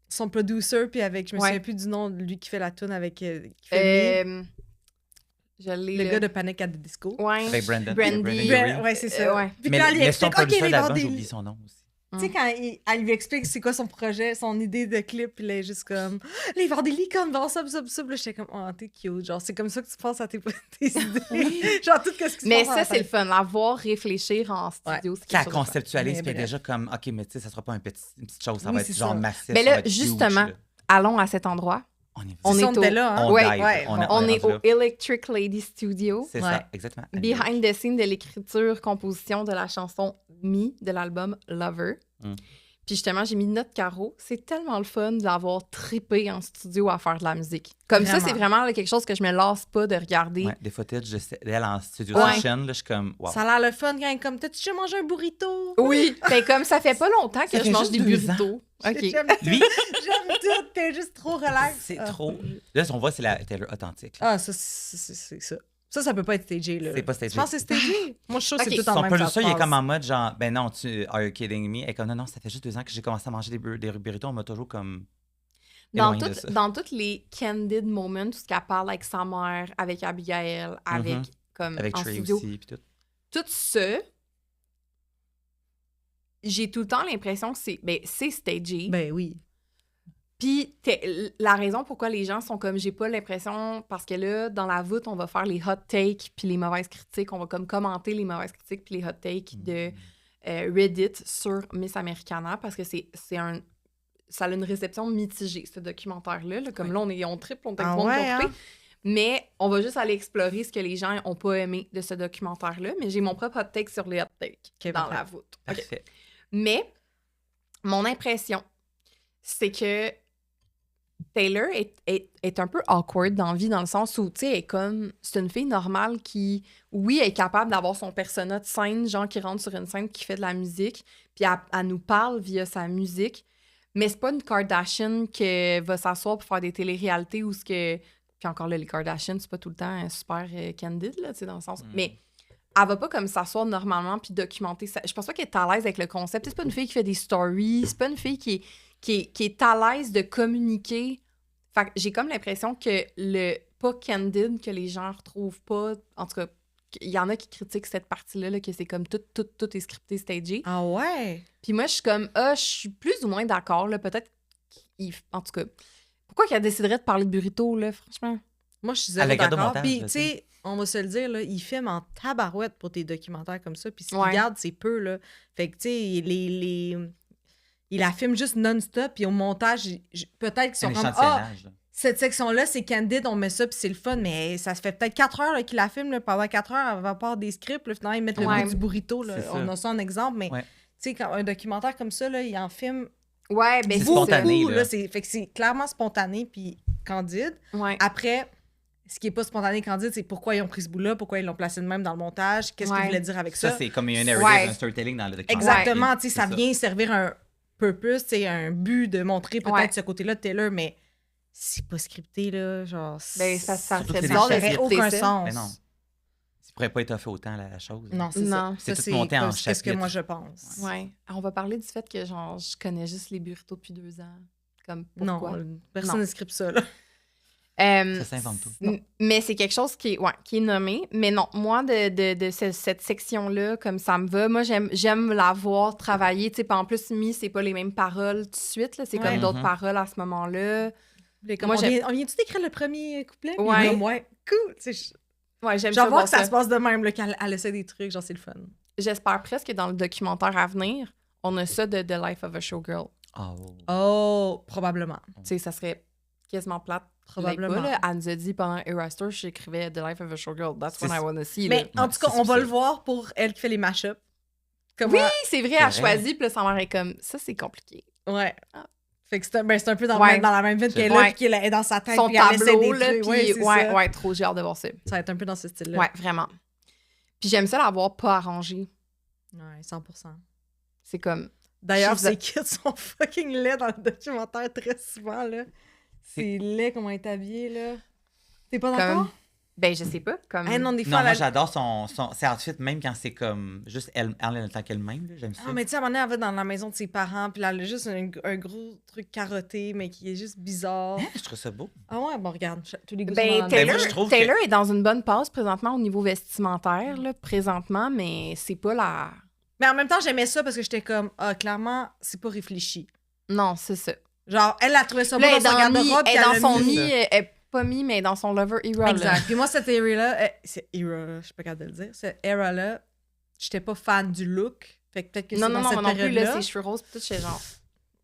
son producer, puis avec... Je me souviens plus du nom de lui qui fait la tune avec... qui fait le gars de Panic at the Disco. Ouais. Avec Brandon. Ouais, c'est ça. Puis quand il explique, OK, j'ai oublié son nom aussi. Tu sais, quand elle lui explique c'est quoi son projet, son idée de clip, puis là, elle est juste comme, les voir des licornes dans ça, là, j'étais comme, oh, t'es cute. Genre, c'est comme ça que tu penses à tes idées. Genre, tout ce qui se passe. Mais ça, c'est le fun. La voir réfléchir en studio, c'est quelque chose. La conceptualise, puis déjà comme, OK, mais tu sais, ça sera pas une petite chose, ça va être genre massif. Mais là, justement, allons à cet endroit. On est au Electric Lady Studio. C'est ça, exactement. Behind the scenes de l'écriture, composition de la chanson Me de l'album Lover. Puis justement, j'ai mis Note Caro. C'est tellement le fun d'avoir trippé en studio à faire de la musique. Comme vraiment. Ça, c'est vraiment là, quelque chose que je me lasse pas de regarder. Ouais, des footages d'elle en studio session, là, je suis comme, wow. Ça a l'air le fun quand comme, t'as-tu déjà mangé un burrito? Oui, ben comme ça fait pas longtemps que je mange des burritos. OK. J'aime tout, t'es juste trop relax. C'est trop... Là, on voit, c'est la Taylor authentique. Ah, ça, c'est ça. Ça peut pas être stagé, là. C'est pas stagé. Je pense que c'est stagé. Moi, je trouve que c'est tout en même temps. Son producer, il est comme en mode genre, ben non, are you kidding me? Et comme, non, ça fait juste 2 ans que j'ai commencé à manger des burritos, on m'a toujours comme... Dans toutes les candid moments, tout ce qu'elle parle avec sa mère, avec Abigail, avec comme avec en Trey studio, aussi, puis tout. Tout ça, j'ai tout le temps l'impression que c'est stagé. Ben oui. Puis la raison pourquoi les gens sont comme, j'ai pas l'impression, parce que là, dans la voûte, on va faire les hot takes puis les mauvaises critiques, on va comme commenter les mauvaises critiques puis les hot takes de Reddit sur Miss Americana, parce que ça a une réception mitigée, ce documentaire-là. Là, comme là, on triple, on est mais on va juste aller explorer ce que les gens n'ont pas aimé de ce documentaire-là. Mais j'ai mon propre hot take sur les hot takes dans la voûte. Parfait. Mais mon impression, c'est que Taylor est un peu awkward dans la vie, dans le sens où, tu sais, elle est comme... C'est une fille normale qui, oui, est capable d'avoir son persona de scène, genre qui rentre sur une scène, qui fait de la musique, puis elle nous parle via sa musique, mais c'est pas une Kardashian qui va s'asseoir pour faire des téléréalités ou ce que... Puis encore là, les Kardashians, c'est pas tout le temps super candide, là, tu sais, dans le sens... Mais elle va pas comme s'asseoir normalement puis documenter ça. Je pense pas qu'elle est à l'aise avec le concept. C'est pas une fille qui fait des stories, c'est pas une fille qui est à l'aise de communiquer. Fait que j'ai comme l'impression que le pas candide que les gens retrouvent pas, en tout cas, il y en a qui critiquent cette partie-là, là, que c'est comme tout est scripté, stagé. Ah ouais? Puis moi, je suis comme, je suis plus ou moins d'accord, là, peut-être en tout cas, pourquoi qu'elle déciderait de parler de burrito, là, franchement? Moi, je suis zéro d'accord. Puis, tu sais, on va se le dire, là, il filme en tabarouette pour tes documentaires comme ça. Puis, ce qu'il garde, c'est peu, là. Fait que, tu sais, il la filme juste non-stop. Puis, au montage, peut-être qu'ils sont comme, cette section-là, c'est candide, on met ça, puis c'est le fun. Mais ça se fait peut-être 4 heures là, qu'il la filme. Là, pendant 4 heures, elle va avoir des scripts. Là, finalement, ils mettent le bout du burrito. Là. On a ça en exemple. Mais, tu sais, quand un documentaire comme ça, là, il en filme. Ouais, ben c'est spontané. Là. Fait que c'est clairement spontané, puis candide. Ouais. Après, ce qui n'est pas spontané et candide, c'est pourquoi ils ont pris ce bout-là, pourquoi ils l'ont placé de même dans le montage, qu'est-ce qu'ils voulaient dire avec ça. Ça, c'est comme un narrative, un storytelling dans le documentaire. Exactement, tu sais, ça vient servir un purpose, tu sais, un but de montrer peut-être ce côté-là de Taylor, mais c'est pas scripté, là, genre... Ben, ça fait bizarre, ça n'aurait aucun sens. Mais non. Ça pourrait pas étoffer autant la chose. Non, c'est ça. C'est tout monté en chapitre. C'est ce que moi, je pense. Ouais. On va parler du fait que, genre, je connais juste les burritos depuis 2 ans. Comme, pourquoi? Non, personne ne scripte ça, là. Ça s'invente tout. Mais c'est quelque chose qui est nommé. Mais non, moi, de cette section-là, comme ça me va, moi, j'aime la voir travailler. Tu sais, en plus, c'est pas les mêmes paroles tout de suite. Là, c'est comme d'autres paroles à ce moment-là. Moi, on vient-tu d'écrire le premier couplet? Ouais. Ouais, cool. Ouais, j'aime genre ça. Voir que ça se passe de même, là, qu'elle essaie des trucs, genre, c'est le fun. J'espère presque que dans le documentaire à venir, on a ça de The Life of a Showgirl. Oh, probablement. Tu sais, ça serait quasiment plate. Probablement. Pas, là. Elle nous a dit pendant Eras Tour, j'écrivais The Life of a Showgirl. That's what I want to see. Mais en tout cas, on va le voir pour elle qui fait les mashups. Oui, c'est vrai, elle choisit, puis là, sa mère est comme, ça, c'est compliqué. Ouais. Fait que c'est un peu dans la même veine qu'elle est, puis qu'elle est dans sa tête, son puis tableau, elle essaie des trucs. Ouais, trop, j'ai hâte de voir ça. Ça va être un peu dans ce style-là. Ouais, vraiment. Puis j'aime ça l'avoir pas arrangé. Ouais, 100%. C'est comme... D'ailleurs, ces kids sont fucking laids dans le documentaire très souvent, là. C'est laid comment elle est habillée, là. T'es pas d'accord? Ben, je sais pas. Comme... non, des fois, moi, j'adore ses outfits, même quand c'est comme juste elle en tant qu'elle-même. J'aime ça. Ah, mais tu sais, à un moment donné, elle va dans la maison de ses parents, puis là, elle a juste un gros truc carotté, mais qui est juste bizarre. Je trouve ça beau. Ah ouais, bon, regarde, tous les goûts Taylor est dans une bonne passe présentement au niveau vestimentaire, là, présentement, mais c'est pas la... Mais en même temps, j'aimais ça parce que j'étais comme, clairement, c'est pas réfléchi. Non, c'est ça. Genre, elle a trouvé ça beau dans son garde-robe. Elle est dans son mi, elle pas mi, mais dans son lover era. Exact. Puis moi, cette era-là, je sais pas capable de le dire, cette era-là, j'étais pas fan du look. Fait que peut-être que c'est dans cette période-là. Non plus, là, ses cheveux roses, tout chez genre.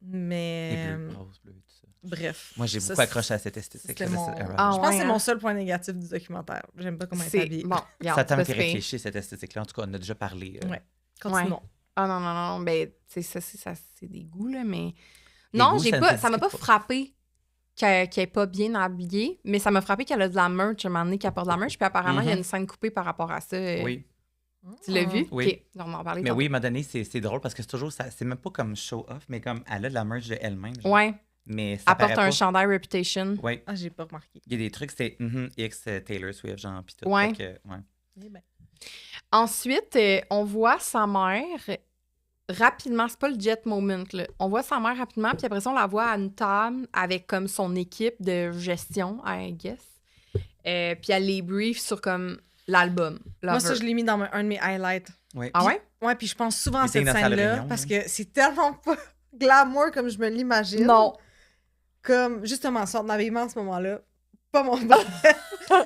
Mais... rose, bleu, tout ça. Bref. Moi, j'ai beaucoup accroché à cette esthétique. Je pense que c'est mon seul point négatif du documentaire. J'aime pas comment elle est habillée. Bon, ça t'a été réfléchi, cette esthétique-là. En tout cas, on a déjà parlé. Ouais. Continuons. Ah non. Ben, tu sais, ça, c'est des goûts, là, mais... Non, ça m'a pas frappé qu'elle est pas bien habillée, mais ça m'a frappé qu'elle a de la merch un moment donné, qu'elle porte de la merch, puis apparemment, il y a une scène coupée par rapport à ça. Oui. Tu l'as vu? Oui. OK, on va en parler. Mais oui, à un moment donné, c'est drôle parce que c'est toujours ça. C'est même pas comme show-off, mais comme elle a de la merch de elle-même. Genre. Ouais. Mais ça elle porte un chandail Reputation. Oui. Ah, j'ai pas remarqué. Il y a des trucs, c'est X Taylor Swift, genre, pis tout. Ouais. Ensuite, on voit sa mère... rapidement, c'est pas le jet moment, là. On voit sa mère rapidement, puis après ça, on la voit à une table avec comme son équipe de gestion, I guess. Puis elle les brief sur comme l'album. Moi, ça, je l'ai mis dans un de mes highlights. Oui. Ah ouais? Ouais, puis je pense souvent à cette scène-là, parce que c'est tellement pas glamour comme je me l'imagine. Non. Comme, justement, sorte d'habillement à ce moment-là. Pas mon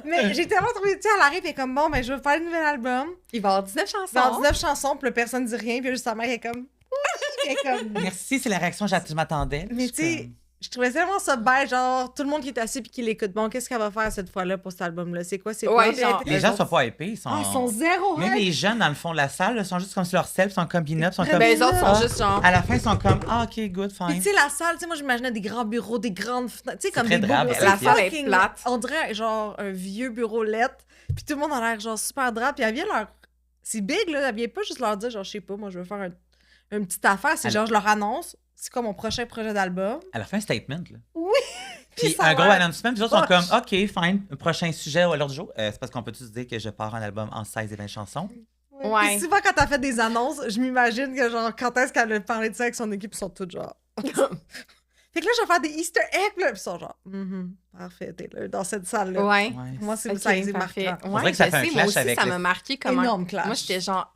mais j'ai tellement trouvé, tu sais, elle arrive et comme, bon, ben, je vais faire le nouvel album. Il va y avoir 19 chansons. Il va y avoir 19 chansons, puis personne ne dit rien, puis juste sa mère est comme... Merci, c'est la réaction que je m'attendais. Mais tu sais, Je trouvais tellement ça bête, genre, tout le monde qui est assis et qui l'écoute. Bon, qu'est-ce qu'elle va faire cette fois-là pour cet album-là? C'est quoi? C'est quoi? Genre, les gens sont pas épais. Ils sont zéro. Même les jeunes, dans le fond de la salle, là, sont juste comme si leur self sont comme pin-up. Les autres sont juste genre... À la fin, ils sont comme, OK, good, fine. Puis tu sais, la salle, moi, j'imaginais des grands bureaux, des grandes fenêtres. Tu sais, comme des beaux bureaux. La salle est plate. On dirait, genre, un vieux bureau lettre. Puis tout le monde a l'air, genre, super drap. Puis elle vient leur... C'est big, là. Elle vient pas juste leur dire, genre, je sais pas, moi, je veux faire une petite affaire. C'est genre, je leur annonce... C'est quoi mon prochain projet d'album? Elle a fait un statement, là. Oui! Puis un gros announcement, puis les autres sont comme, OK, fine, prochain sujet à l'ordre du jour. C'est parce qu'on peut tous dire que je pars un album en 16 et 20 chansons. Ouais. Puis souvent, quand t'as fait des annonces, je m'imagine que, genre, quand est-ce qu'elle a parlé de ça avec son équipe, ils sont tous genre... Fait que là, je vais faire des Easter eggs, là, puis ils sont genre, parfait, t'es là, dans cette salle-là. Ouais. Moi, c'est ça, c'est marquant. On dirait que ça fait un clash avec... ça m'a marqué comme énorme clash. Moi, j'étais genre...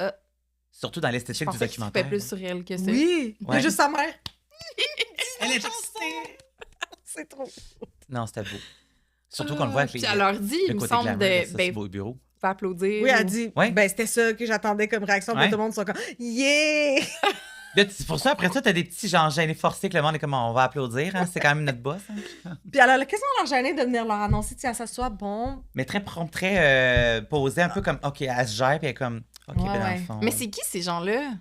Surtout dans l'esthétique du documentaire. Je pensais plus surréel que ça. Oui! Il y a juste sa mère. Elle est excitée. C'est trop. Non, c'était beau. Surtout qu'on le voit avec les. Puis elle leur dit, il me semble, de beau bureau. Pas applaudir. Oui, elle dit. Ben, c'était ça que j'attendais comme réaction. Tout le monde sont comme yeah! C'est pour ça, après ça, t'as des petits genre gênés forcés que le monde est comme on va applaudir. Hein? C'est quand même notre boss. Hein? Puis elle a quasiment leur gêné de venir leur annoncer, si elle s'assoit, bon. Mais très prompt, très posée, un peu comme OK, elle se gère, puis elle est comme OK, ben dans le fond. Mais c'est qui ces gens-là?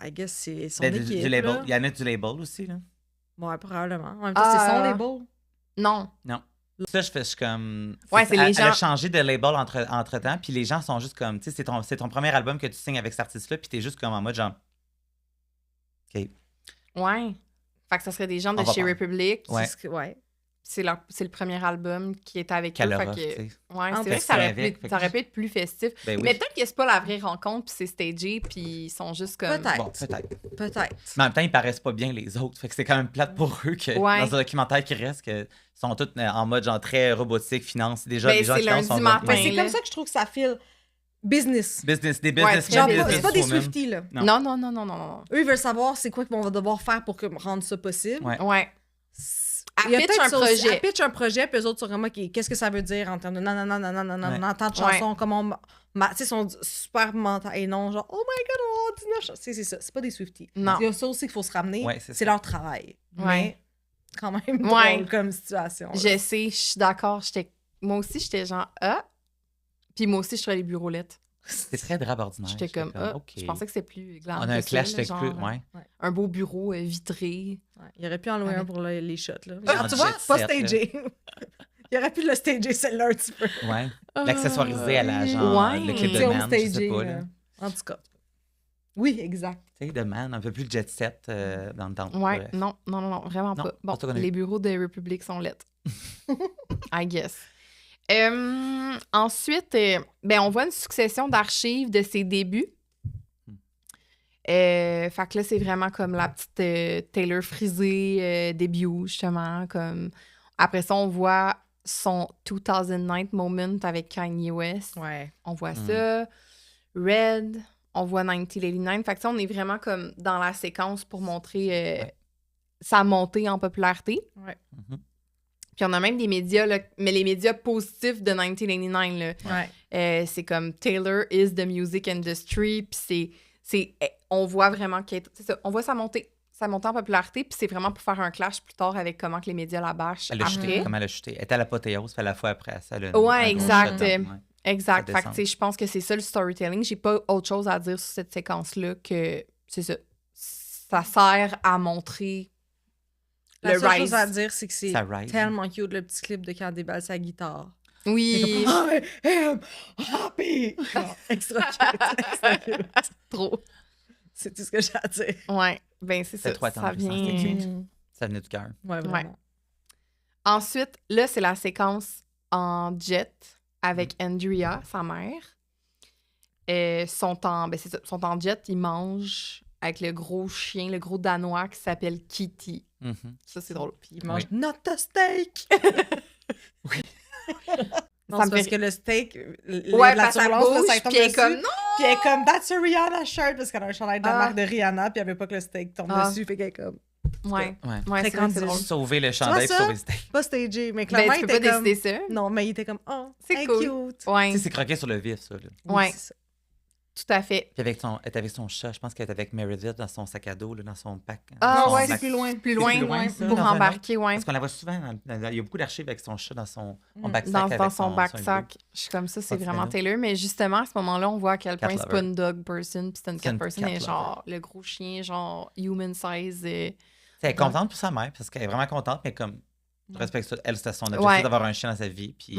I guess c'est son équipe. Du label. Il y en a du label aussi, là. Ouais, probablement. En même temps, c'est son label. Non. Ça, je suis comme... Ouais, c'est les gens... Elle a changé de label entre-temps, puis les gens sont juste comme... Tu sais, c'est ton premier album que tu signes avec cet artiste-là, puis t'es juste comme en mode genre... OK. Ouais. Fait que ça serait des gens de chez Republic. Ouais. C'est le premier album qui est avec eux. Ouais, c'est vrai que ça aurait pu être plus festif. Ben oui. Mais peut-être que c'est pas la vraie rencontre, puis c'est stagé, puis ils sont juste comme... Peut-être. Bon, peut-être. Mais en même temps, ils paraissent pas bien les autres. Fait que c'est quand même plate pour eux que dans un documentaire qui reste, que sont tous en mode genre très robotique, finance. Déjà, les gens qui sont... C'est comme ça que je trouve que ça file... Business. Des business. C'est pas des Swifties, là. Non. Eux, ils veulent savoir c'est quoi qu'on va devoir faire pour rendre ça possible. Ouais. Elle pitch un projet, puis eux autres sont vraiment, qu'est-ce que ça veut dire en termes de tant de chansons, comment... Tu sais, ils sont super mentaux. Et non, genre, oh my God, on a 19 chansons. C'est ça, c'est pas des Swifties. Non. Il y a ça aussi qu'il faut se ramener. C'est leur travail. Ouais. Mais quand même drôle comme situation. Là. Je sais, je suis d'accord. Moi aussi, j'étais genre, Puis moi aussi, je trouvais les bureaux lettres. C'est très drap ordinaire. J'étais comme, okay. Je pensais que c'était plus glam. On a un clash avec plus, un beau bureau vitré. Ouais. Il aurait pu en louer un pour les shots, là. Tu vois, pas stagé. Il aurait pu le stager, celle-là, un petit peu. Ouais. L'accessoiriser à la genre, le clip de Man, je sais pas, là. En tout cas. Oui, exact. Tu sais, de Man, un peu plus jet set dans le temps. Ouais, non, vraiment pas. Bon, les bureaux de Republic sont lettres. I guess. Ensuite, on voit une succession d'archives de ses débuts. Fait que là, c'est vraiment comme la petite Taylor frisée début, justement. Comme... Après ça, on voit son 2009 moment avec Kanye West. Ouais. On voit ça. Red, on voit 1989. Fait que ça, on est vraiment comme dans la séquence pour montrer sa montée en popularité. Ouais. Puis on a même des médias, là, mais les médias positifs de 1989. Là. Ouais. C'est comme Taylor is the music industry. Puis on voit vraiment on voit sa montée en popularité. Puis c'est vraiment pour faire un clash plus tard avec comment que les médias la bâchent. Comment elle a chuté. Elle était à l'apothéose, puis à la fois après ça. Exact. Exact. Fait que je pense que c'est ça le storytelling. J'ai pas autre chose à dire sur cette séquence-là que c'est ça. Ça sert à montrer. La seule chose à dire, c'est que c'est tellement cute, le petit clip de quand elle déballe sa guitare. Oui. I am happy! Extra cute. Trop. C'est tout ce que j'ai à dire. Ouais. Ben, c'est ça. Ça vient... Ça venait du cœur. Ouais, vraiment. Ouais. Ensuite, là, c'est la séquence en jet avec Andrea, sa mère. Sont en jet, ils mangent avec le gros chien, le gros Danois qui s'appelle Kitty. Ça, c'est drôle. Puis ils mangent not a steak! Oui. Non, c'est parce que le steak, la turlance, ça tombe dessus. Comme, non! Puis elle est comme, that's a Rihanna shirt, parce qu'elle a un chandail de la marque de Rihanna, puis elle veut pas que le steak tombe dessus, fait qu'elle est comme... Ouais, c'est drôle. Sauver le chandail pour sauver le steak. Pas stagé, mais clairement, tu peux pas décider ça. Non, mais il était comme, oh, c'est cool. cute. Ouais. Tu sais, c'est croqué sur le vif, ça. Ouais. Tout à fait. Puis elle était avec son chat. Je pense qu'elle était avec Meredith dans son sac à dos, là, dans son pack. C'est plus loin. Plus loin, ça, pour embarquer, ouais. Parce qu'on la voit souvent. Il y a beaucoup d'archives avec son chat dans son backsack. Dans son backsack. Je suis comme ça, c'est vraiment Taylor. Mais justement, à ce moment-là, on voit à quel point c'est pas une dog person, puis c'est une cat person. Et genre, le gros chien, genre, human size. Elle est contente pour sa mère, parce qu'elle est vraiment contente, mais comme, je respecte ça. Elle, c'était son objectif d'avoir un chien dans sa vie. Puis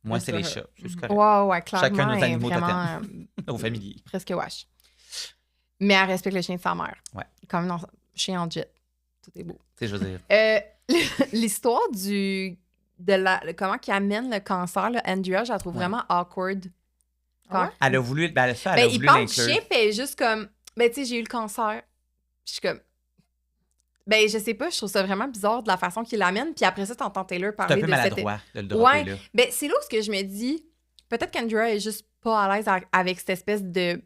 moi, c'est les chats. C'est correct. Ouais, clairement. Chacun nos animaux vraiment, aux familiers. Presque wesh. Mais elle respecte le chien de sa mère. Ouais. Comme un chien en jet. Tout est beau. Tu sais, je veux dire. L'histoire comment qu'il amène le cancer, là, Andrea, je la trouve vraiment awkward. Elle a voulu. Elle a voulu il parle du chien, puis elle est juste comme. Tu sais, j'ai eu le cancer. Je suis comme. Je sais pas, je trouve ça vraiment bizarre de la façon qu'il l'amène. Puis après ça, t'entends Taylor parler de c'est un peu maladroit de le dropper là. C'est là où je me dis, peut-être qu'Andrea est juste pas à l'aise avec cette espèce de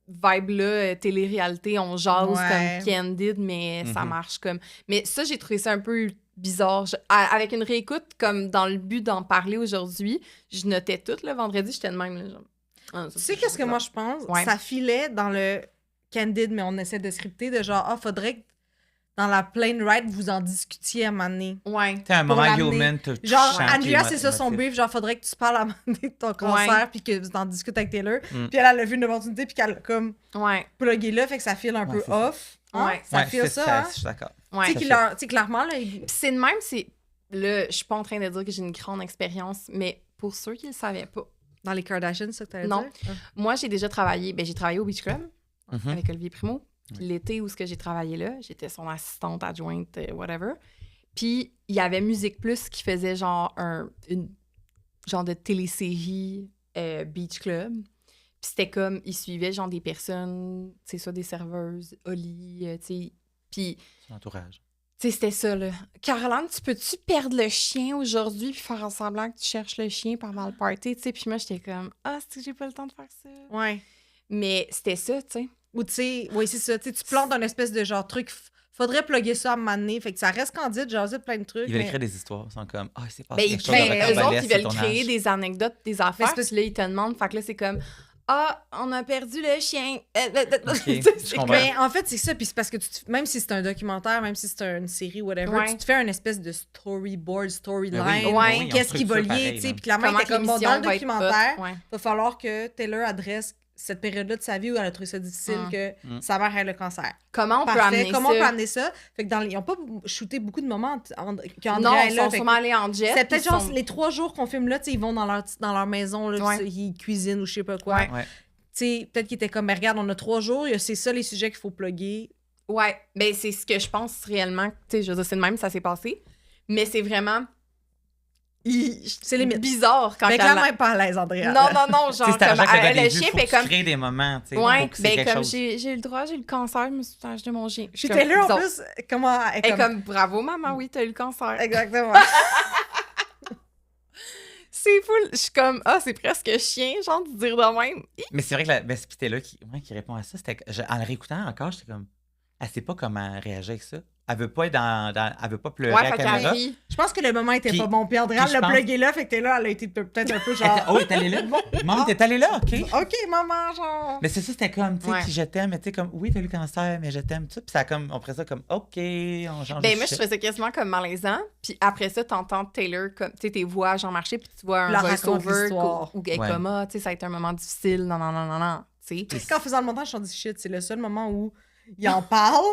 vibe-là, télé-réalité, on jase comme Candid, mais ça marche comme... Mais ça, j'ai trouvé ça un peu bizarre. Avec une réécoute, comme dans le but d'en parler aujourd'hui, je notais tout, le vendredi, j'étais de même. Là, genre, tu sais qu'est-ce que moi, je pense? Ça filait dans le Candid, mais on essaie de scripter, de genre, faudrait que dans la plane ride, vous en discutiez à un moment donné. T'as un moment human, genre, Andrea, c'est ça son brief. Genre, faudrait que tu parles à un moment donné de ton cancer, puis que tu en discutes avec Taylor. Puis elle a vu une opportunité, puis qu'elle a comme plugué là, fait que ça file un peu off. Ça file ça. Je suis d'accord. Tu sais, clairement, là. C'est de même, là, je suis pas en train de dire que j'ai une grande expérience, mais pour ceux qui le savaient pas. Dans les Kardashians, c'est ça que t'allais dire? Non. Moi, j'ai déjà travaillé. J'ai travaillé au Beach Club avec Olivier Primo. Puis l'été où j'ai travaillé là, j'étais son assistante adjointe, whatever. Puis il y avait Musique Plus qui faisait genre une genre de télésérie Beach Club. Puis c'était comme, ils suivaient genre des personnes, tu sais, soit des serveuses, Oli, tu sais. Puis... Son entourage. Tu sais, c'était ça, là. Caroline, tu peux-tu perdre le chien aujourd'hui puis faire semblant que tu cherches le chien pendant le party, tu sais? Puis moi, j'étais comme, c'est que j'ai pas le temps de faire ça. Ouais. Mais c'était ça, tu sais. Ou tu sais, c'est ça, tu plantes un espèce de genre truc, faudrait plugger ça à un moment donné, fait que ça reste candide, genre plein de trucs. Ils veulent créer des histoires, ils sont comme, c'est passé quelque chose eux autres, ils veulent créer des anecdotes, des affaires, puis là, ils te demandent, fait que là, c'est comme, on a perdu le chien. Mais en fait, c'est ça, puis c'est parce que même si c'est un documentaire, même si c'est une série, whatever, tu te fais une espèce de storyboard, storyline, qu'est-ce qui va lier, tu sais, puis clairement, t'es comme, dans le documentaire, va falloir que Taylor adresse cette période-là de sa vie où elle a trouvé ça difficile que sa mère ait le cancer. Comment on peut amener ça? Fait que ils n'ont pas shooté beaucoup de moments quand non, ils sont sûrement allés en jet. C'est peut-être genre les 3 jours qu'on filme là, ils vont dans leur maison, là, ils cuisinent ou je sais pas quoi. Peut-être qu'ils étaient comme, mais regarde, on a 3 jours, c'est ça les sujets qu'il faut plugger. Ouais, c'est ce que je pense réellement. Je veux dire, c'est de même, ça s'est passé. Mais c'est vraiment... C'est limite bizarre quand elle... Mais clairement, elle est pas à l'aise, Andrea. Non, genre, comme, le chien fait comme... créer des moments, tu sais. Ouais, comme j'ai eu le droit, j'ai eu le cancer, je me suis acheté mon chien. J'étais là, en plus, comment... Elle est comme, bravo, maman, oui, t'as eu le cancer. Exactement. C'est fou. Je suis comme, c'est presque chien, genre, de dire de même. Mais c'est vrai que c'était là qui répond à ça. En le réécoutant encore, j'étais comme, elle sait pas comment réagir avec ça. Elle veut pas être elle veut pas pleurer à la caméra. Je pense que le moment était pas bon. Puis Andrea l'a plugué là, fait que t'es là, elle a été peut-être un peu genre... t'es allée là? Maman, t'es allée là, OK. OK, maman, genre... Mais c'est ça, c'était comme, tu sais, je t'aime, mais tu sais, comme, oui, t'as eu le cancer, mais je t'aime, tout ça. Puis ça comme, on ferait ça comme, OK, on change moi, je faisais quasiment comme malaisant. Puis après ça, t'entends Taylor, comme, tu sais, tes voix, genre, marcher, puis tu vois un voice-over ou coma, tu sais, ça a été un moment difficile, non, tu sais. Quand en faisant le montage, on dit shit, c'est le seul moment où il en parle.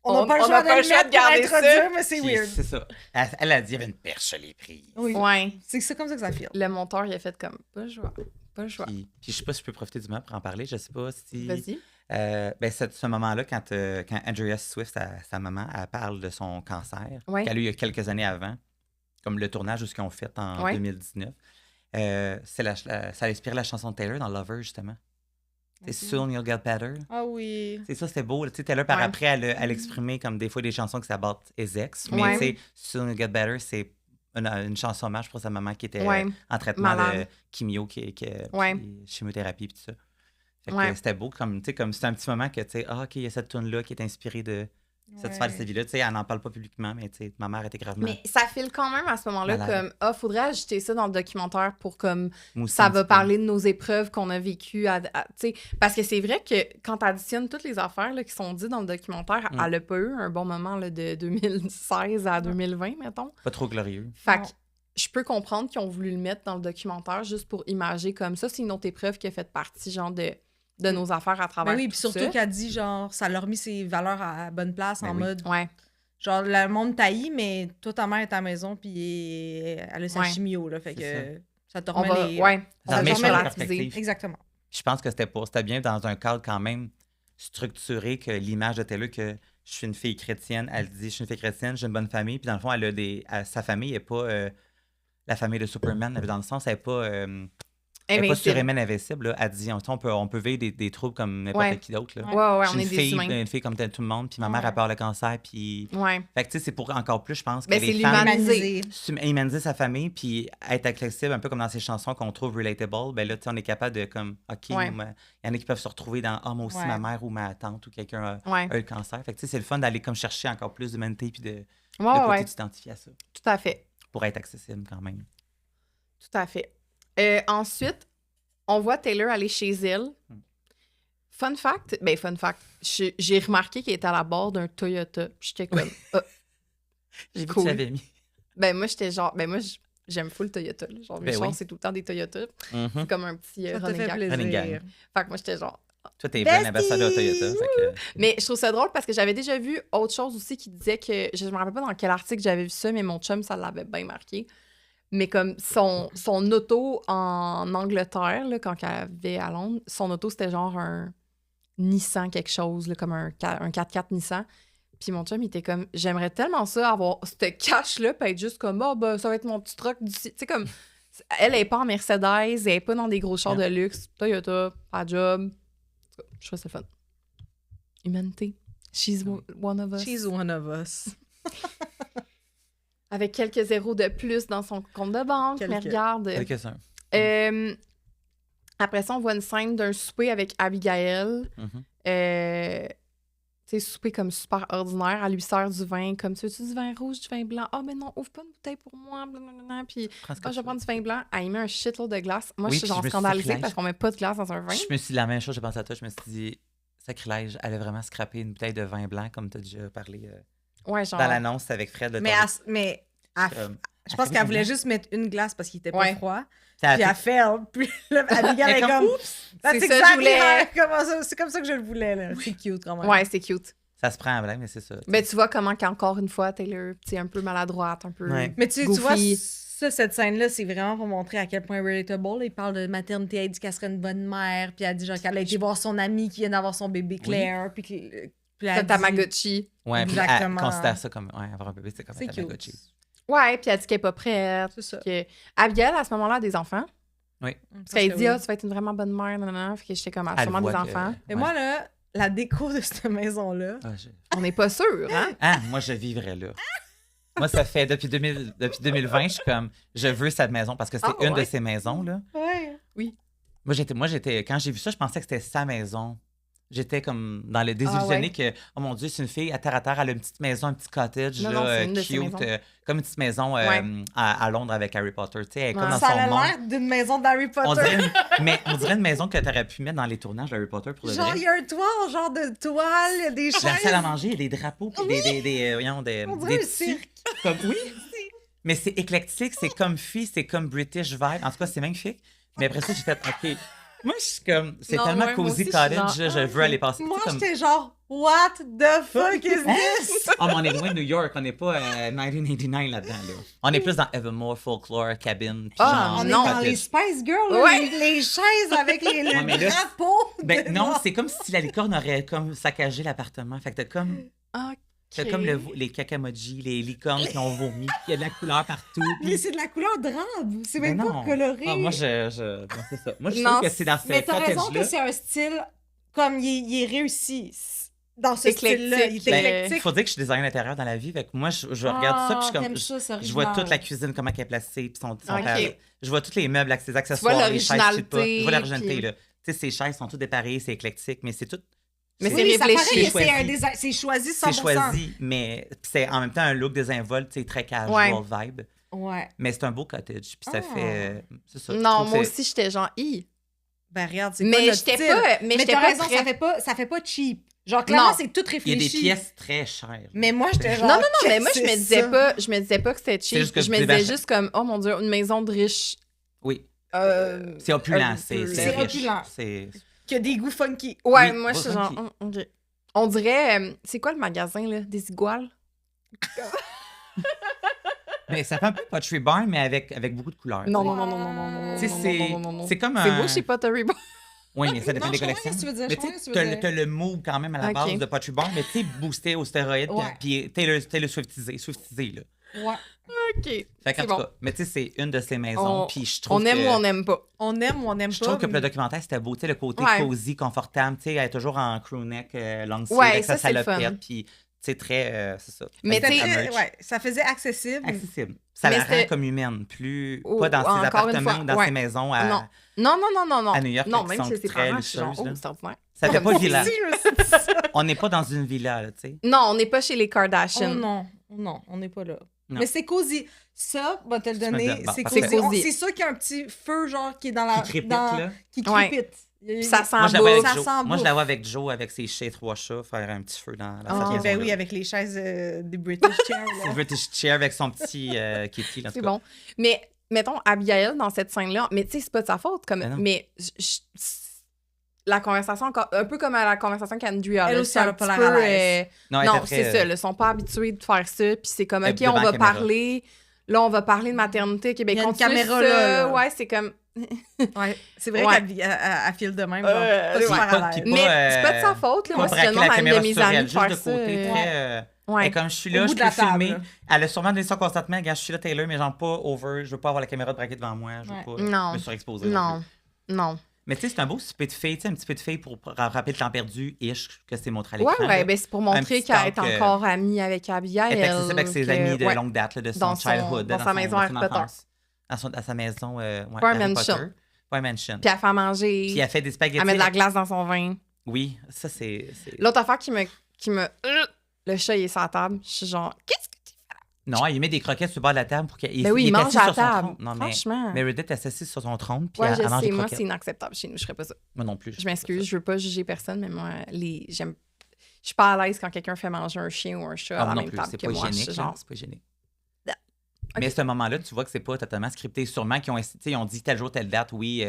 On n'a pas le choix de garder ça, mais c'est weird. C'est ça. Elle a dit, il y avait une perche à les prises. Oui. C'est comme ça que ça file. Le monteur, il a fait comme, pas le choix. Puis je sais pas si je peux profiter du moment pour en parler. Je sais pas si... Vas-y. Ce moment-là, quand Andrea Swift, sa maman, elle parle de son cancer, qu'elle a eu il y a quelques années avant, comme le tournage où ce qu'ils ont fait en 2019, ça a inspiré la chanson de Taylor dans Lover, justement. C'est Soon You'll Get Better. Ah oui. C'est ça, c'était beau. Tu sais, Taylor, par après, elle exprimait comme des fois des chansons qui s'abattent ses ex. Mais tu sais, Soon You'll Get Better, c'est une chanson hommage pour sa maman qui était en traitement de chimio, qui chimiothérapie et tout ça. Fait que c'était beau. Comme, c'était un petit moment que, tu sais, OK, il y a cette tune-là qui est inspirée de cette sphère de sa vie-là. Tu sais, elle n'en parle pas publiquement, mais tu sais, ma mère était gravement... Mais ça file quand même à ce moment-là malade. comme, faudrait ajouter ça dans le documentaire pour comme, Moi aussi, ça un va petit peu. parler de nos épreuves qu'on a vécues. Tu sais, parce que c'est vrai que quand tu additionnes toutes les affaires là, qui sont dites dans le documentaire, elle a pas eu un bon moment là, de 2016 à 2020, mettons. Pas trop glorieux. Fait que je peux comprendre qu'ils ont voulu le mettre dans le documentaire juste pour imager comme ça. C'est une autre épreuve qui a fait partie, genre, de nos affaires à travers Ben oui, tout puis surtout ça. qu'elle dit, genre, ça leur a mis ses valeurs à la bonne place en mode... Ouais. Genre, le monde taillit, mais toi, ta mère est à la maison, puis elle a sa chimio, là. Fait que ça te remet les... Ça remet remet la la perspective. Exactement. Je pense que c'était bien dans un cadre quand même structuré que l'image de Taylor que je suis une fille chrétienne, elle dit je suis une fille chrétienne, j'ai une bonne famille, puis dans le fond, sa famille n'est pas la famille de Superman, mais dans le sens, elle n'est pas... elle n'est pas surhumaine invincible. Là. Elle dit, on peut vivre des troubles comme n'importe qui d'autre. Ouais, on est des humains. Une fille comme tout le monde, puis ma mère a peur le cancer, puis... Fait que tu sais, c'est pour encore plus, je pense, que c'est les femmes... humaniser sa famille, puis être accessible, un peu comme dans ces chansons qu'on trouve relatable, ben là, tu sais, on est capable de, comme, OK, il y en a qui peuvent se retrouver dans, moi aussi, ma mère ou ma tante ou quelqu'un a le cancer. Fait que tu sais, c'est le fun d'aller comme chercher encore plus d'humanité, puis de côté t'identifier à ça. Tout à fait. Pour être accessible, quand même. Tout à fait. Ensuite, on voit Taylor aller chez elle. Fun fact, j'ai remarqué qu'il était à la bord d'un Toyota. J'étais comme... J'ai vu que tu l'avais mis. Moi, j'étais genre... moi, j'aime full Toyota. Là. Genre, mes chars, c'est tout le temps des Toyota. C'est comme un petit running gag. Fait que moi, j'étais genre... Toi, t'es bonne ambassadeur Toyota. Mais je trouve ça drôle parce que j'avais déjà vu autre chose aussi qui disait que... Je me rappelle pas dans quel article j'avais vu ça, mais mon chum, ça l'avait bien marqué. Mais comme son auto en Angleterre, là, quand elle vivait à Londres, son auto, c'était genre un Nissan quelque chose, là, comme un 4x4 Nissan. Puis mon chum, il était comme, j'aimerais tellement ça, avoir ce cash-là, puis être juste comme, ça va être mon petit truck d'ici. Tu sais, comme, elle est pas en Mercedes, elle est pas dans des gros chars de luxe. Toyota, pas job. Je trouve ça fun. Humanité. She's one of us. She's one of us. Avec quelques zéros de plus dans son compte de banque, mais regarde. Quelques-uns. Après ça, on voit une scène d'un souper avec Abigail. Tu sais, souper comme super ordinaire. Elle lui sert du vin, comme tu veux-tu du vin rouge, du vin blanc? Ah, mais non, ouvre pas une bouteille pour moi. Blablabla. Puis, je vais prendre du vin blanc. Elle met un shitload de glace. Moi, je suis genre scandalisée parce qu'on met pas de glace dans un vin. Je me suis dit la même chose, j'ai pensé à toi. Je me suis dit, sacrilège, elle a vraiment scrappé une bouteille de vin blanc, comme tu as déjà parlé. Genre... Dans l'annonce avec Fred. Je pense qu'elle voulait juste mettre une glace parce qu'il était pas froid. Puis elle fait, puis Abigail est comme, oups, c'est comme ça que je le voulais. Là. C'est cute quand même. Ouais, c'est cute. Ça se prend en blague, mais c'est ça. Ben, tu vois comment qu'encore une fois, Taylor, un peu maladroite, un peu Mais tu vois, cette scène-là, c'est vraiment pour montrer à quel point relatable. Il parle de maternité, elle dit qu'elle serait une bonne mère, puis elle dit genre qu'elle a été voir son amie qui vient d'avoir son bébé Claire, puis c'est Tamagotchi. Ouais, exactement. Puis elle considère ça comme avoir un bébé, c'est comme un Tamagotchi. Ouais, puis elle dit qu'elle n'est pas prête. C'est ça. Abigail, à ce moment-là, a des enfants. Oui. Parce qu'elle dit, tu vas être une vraiment bonne mère, nanana. Fait que j'étais comme, sûrement des enfants. Et moi, là, la déco de cette maison-là, on n'est pas sûr, hein? Moi, je vivrais là. Moi, ça fait depuis 2020, je suis comme, je veux cette maison parce que c'est une de ces maisons, là. Oui. Moi, j'étais, quand j'ai vu ça, je pensais que c'était sa maison. J'étais comme dans le désillusionné que, oh mon Dieu, c'est une fille à terre, elle a une petite maison, un petit cottage, cute, comme une petite maison à Londres avec Harry Potter. Tu sais, elle est comme dans ça son a monde. l'air d'une maison d'Harry Potter. On dirait une maison que tu aurais pu mettre dans les tournages d'Harry Potter pour le genre, il y a un toit, genre de toile, il y a des chaises. La salle à manger, il y a des drapeaux, puis des cirque. Comme, oui, mais c'est éclectique, c'est comme fille, c'est comme British vibe. En tout cas, c'est magnifique. Mais après ça, j'ai fait, OK... Moi, je suis comme, c'est tellement cozy cottage, je veux aller passer. Moi, j'étais genre, what the fuck is this? Mais on est loin de New York, on n'est pas 1989 là-dedans. Là. On est plus dans Evermore, Folklore, Cabin. On est dans les Spice Girls, là, les chaises avec le drapeau. Ben non, c'est comme si la licorne aurait comme saccagé l'appartement. Fait que t'as comme... C'est comme les cacamoji, les licornes qui ont vomi, il y a de la couleur partout. Mais c'est de la couleur drabe, c'est même pas coloré. Moi, c'est ça. Moi, je trouve que c'est dans cette mais t'as raison que c'est un style, comme il est réussi dans ce style-là. Il est éclectique. Il faut dire que je suis designer d'intérieur dans la vie, fait que moi, je regarde ça, puis je vois toute la cuisine, comment elle est placée, puis son je vois tous les meubles, ses accessoires, les chaises, je vois l'originalité, là. Tu sais, ces chaises sont toutes déparées, c'est éclectique, mais c'est tout Mais c'est réfléchi. C'est choisi 100%. C'est choisi, mais c'est en même temps un look désinvolte, très casual vibe. Ouais. Mais c'est un beau cottage, puis ça fait... C'est ça, non, moi aussi, j'étais genre, Ben regarde, c'est pas notre style. Mais t'as raison, ça fait pas cheap. Genre, clairement, c'est tout réfléchi. Il y a des pièces très chères. Mais moi, j'étais genre... Non, mais moi, je me disais pas que c'était cheap. Je me disais juste comme, oh mon Dieu, une maison de riche. Oui. C'est opulent, c'est opulent. Qui a des goûts funky. Ouais, moi, je suis genre... OK. On dirait... c'est quoi le magasin, là? Des iguales? Mais ça fait un peu Pottery Barn, mais avec beaucoup de couleurs. Non. C'est comme un... C'est beau chez Pottery Barn. Oui, mais ça dépend des collections. Mais tu sais, t'as le move quand même à la base de Pottery Barn, mais tu sais, boosté aux stéroïdes, puis Taylor Swiftisé, là. Ouais. OK. Fait qu'en tout cas, mais tu sais, c'est une de ces maisons, puis je trouve on aime ou on n'aime pas. On aime ou on n'aime pas. Je trouve que le documentaire, c'était beau, tu sais, le côté cosy, confortable, tu sais, elle est toujours en crewneck, long sleeve, avec sa salopette, puis c'est très... c'est ça. Mais ça faisait accessible. Ça la rend comme humaine, pas dans ses appartements ou dans ses maisons à... Non. À New York, non, même chez ses parents, je suis genre, c'est ordinaire. Ça fait pas villa. On n'est pas dans une villa, là, tu sais. Non, on n'est pas chez les Kardashians. Non, on n'est pas là. Non. Mais c'est cosy. Ça, on va te le donner, c'est cosy. C'est sûr qu'il y a un petit feu, genre, qui est dans la... Qui crépite, là. Qui crépite. Puis ça sent Moi, je la vois avec Joe, avec ses chais 3 chats, faire un petit feu dans la maison. Ben oui, avec les chaises des British Chairs. C'est British Chair avec son petit Kitty. C'est bon. Mais, mettons, Abigail, dans cette scène-là, mais tu sais, c'est pas de sa faute. Mais la conversation, un peu comme la conversation qu'Andrea. Elle aussi, elle a pas l'air à l'aise. Non, c'est ça. Ils sont pas habitués de faire ça. Puis c'est comme, OK, on va parler... Là, on va parler de maternité. OK, ben, continue caméra ça. Là. Ouais, c'est comme... ouais, c'est vrai qu'elle file de même. Pas super à l'aise. Mais c'est pas de sa faute. Là. Moi, si je demande à une de mes amies de faire ça... Et comme je suis là, je peux filmer. Elle a sûrement donné ça constantement. Regarde, je suis là, Taylor, mais genre pas over. Je veux pas avoir la caméra de braquer devant moi. Je veux pas me surexposer. Non. Mais tu sais, c'est un beau petit peu de fille, un petit peu de fille pour rappeler le temps perdu, que c'est montré à l'écran. Ouais, ben c'est pour montrer qu'elle est encore amie avec Abigail. Elle est accessible avec ses amis de longue date, là, de son childhood. Dans sa maison Harry Potter. À sa maison Harry Potter. Pas un mansion. Puis elle fait manger. Puis elle fait des spaghettis. Elle met de la glace dans son vin. Oui, ça c'est... L'autre affaire qui me... Le chat, il est sur la table. Je suis genre, qu'est-ce que tu fais? Non, il met des croquettes sur le bord de la table pour qu'il il mange à la table. Non, franchement. mais Meredith est assise sur son trône. Puis ouais, elle mange des croquettes. Moi, c'est inacceptable chez nous. Je ferais pas ça. Moi non plus. Je m'excuse, je veux pas juger personne, mais moi, je suis pas à l'aise quand quelqu'un fait manger un chien ou un chat à la même table que moi. C'est pas hygiénique. Mais à ce moment-là, tu vois que c'est pas totalement scripté. Sûrement qu'ils ont dit tel jour, telle date, oui,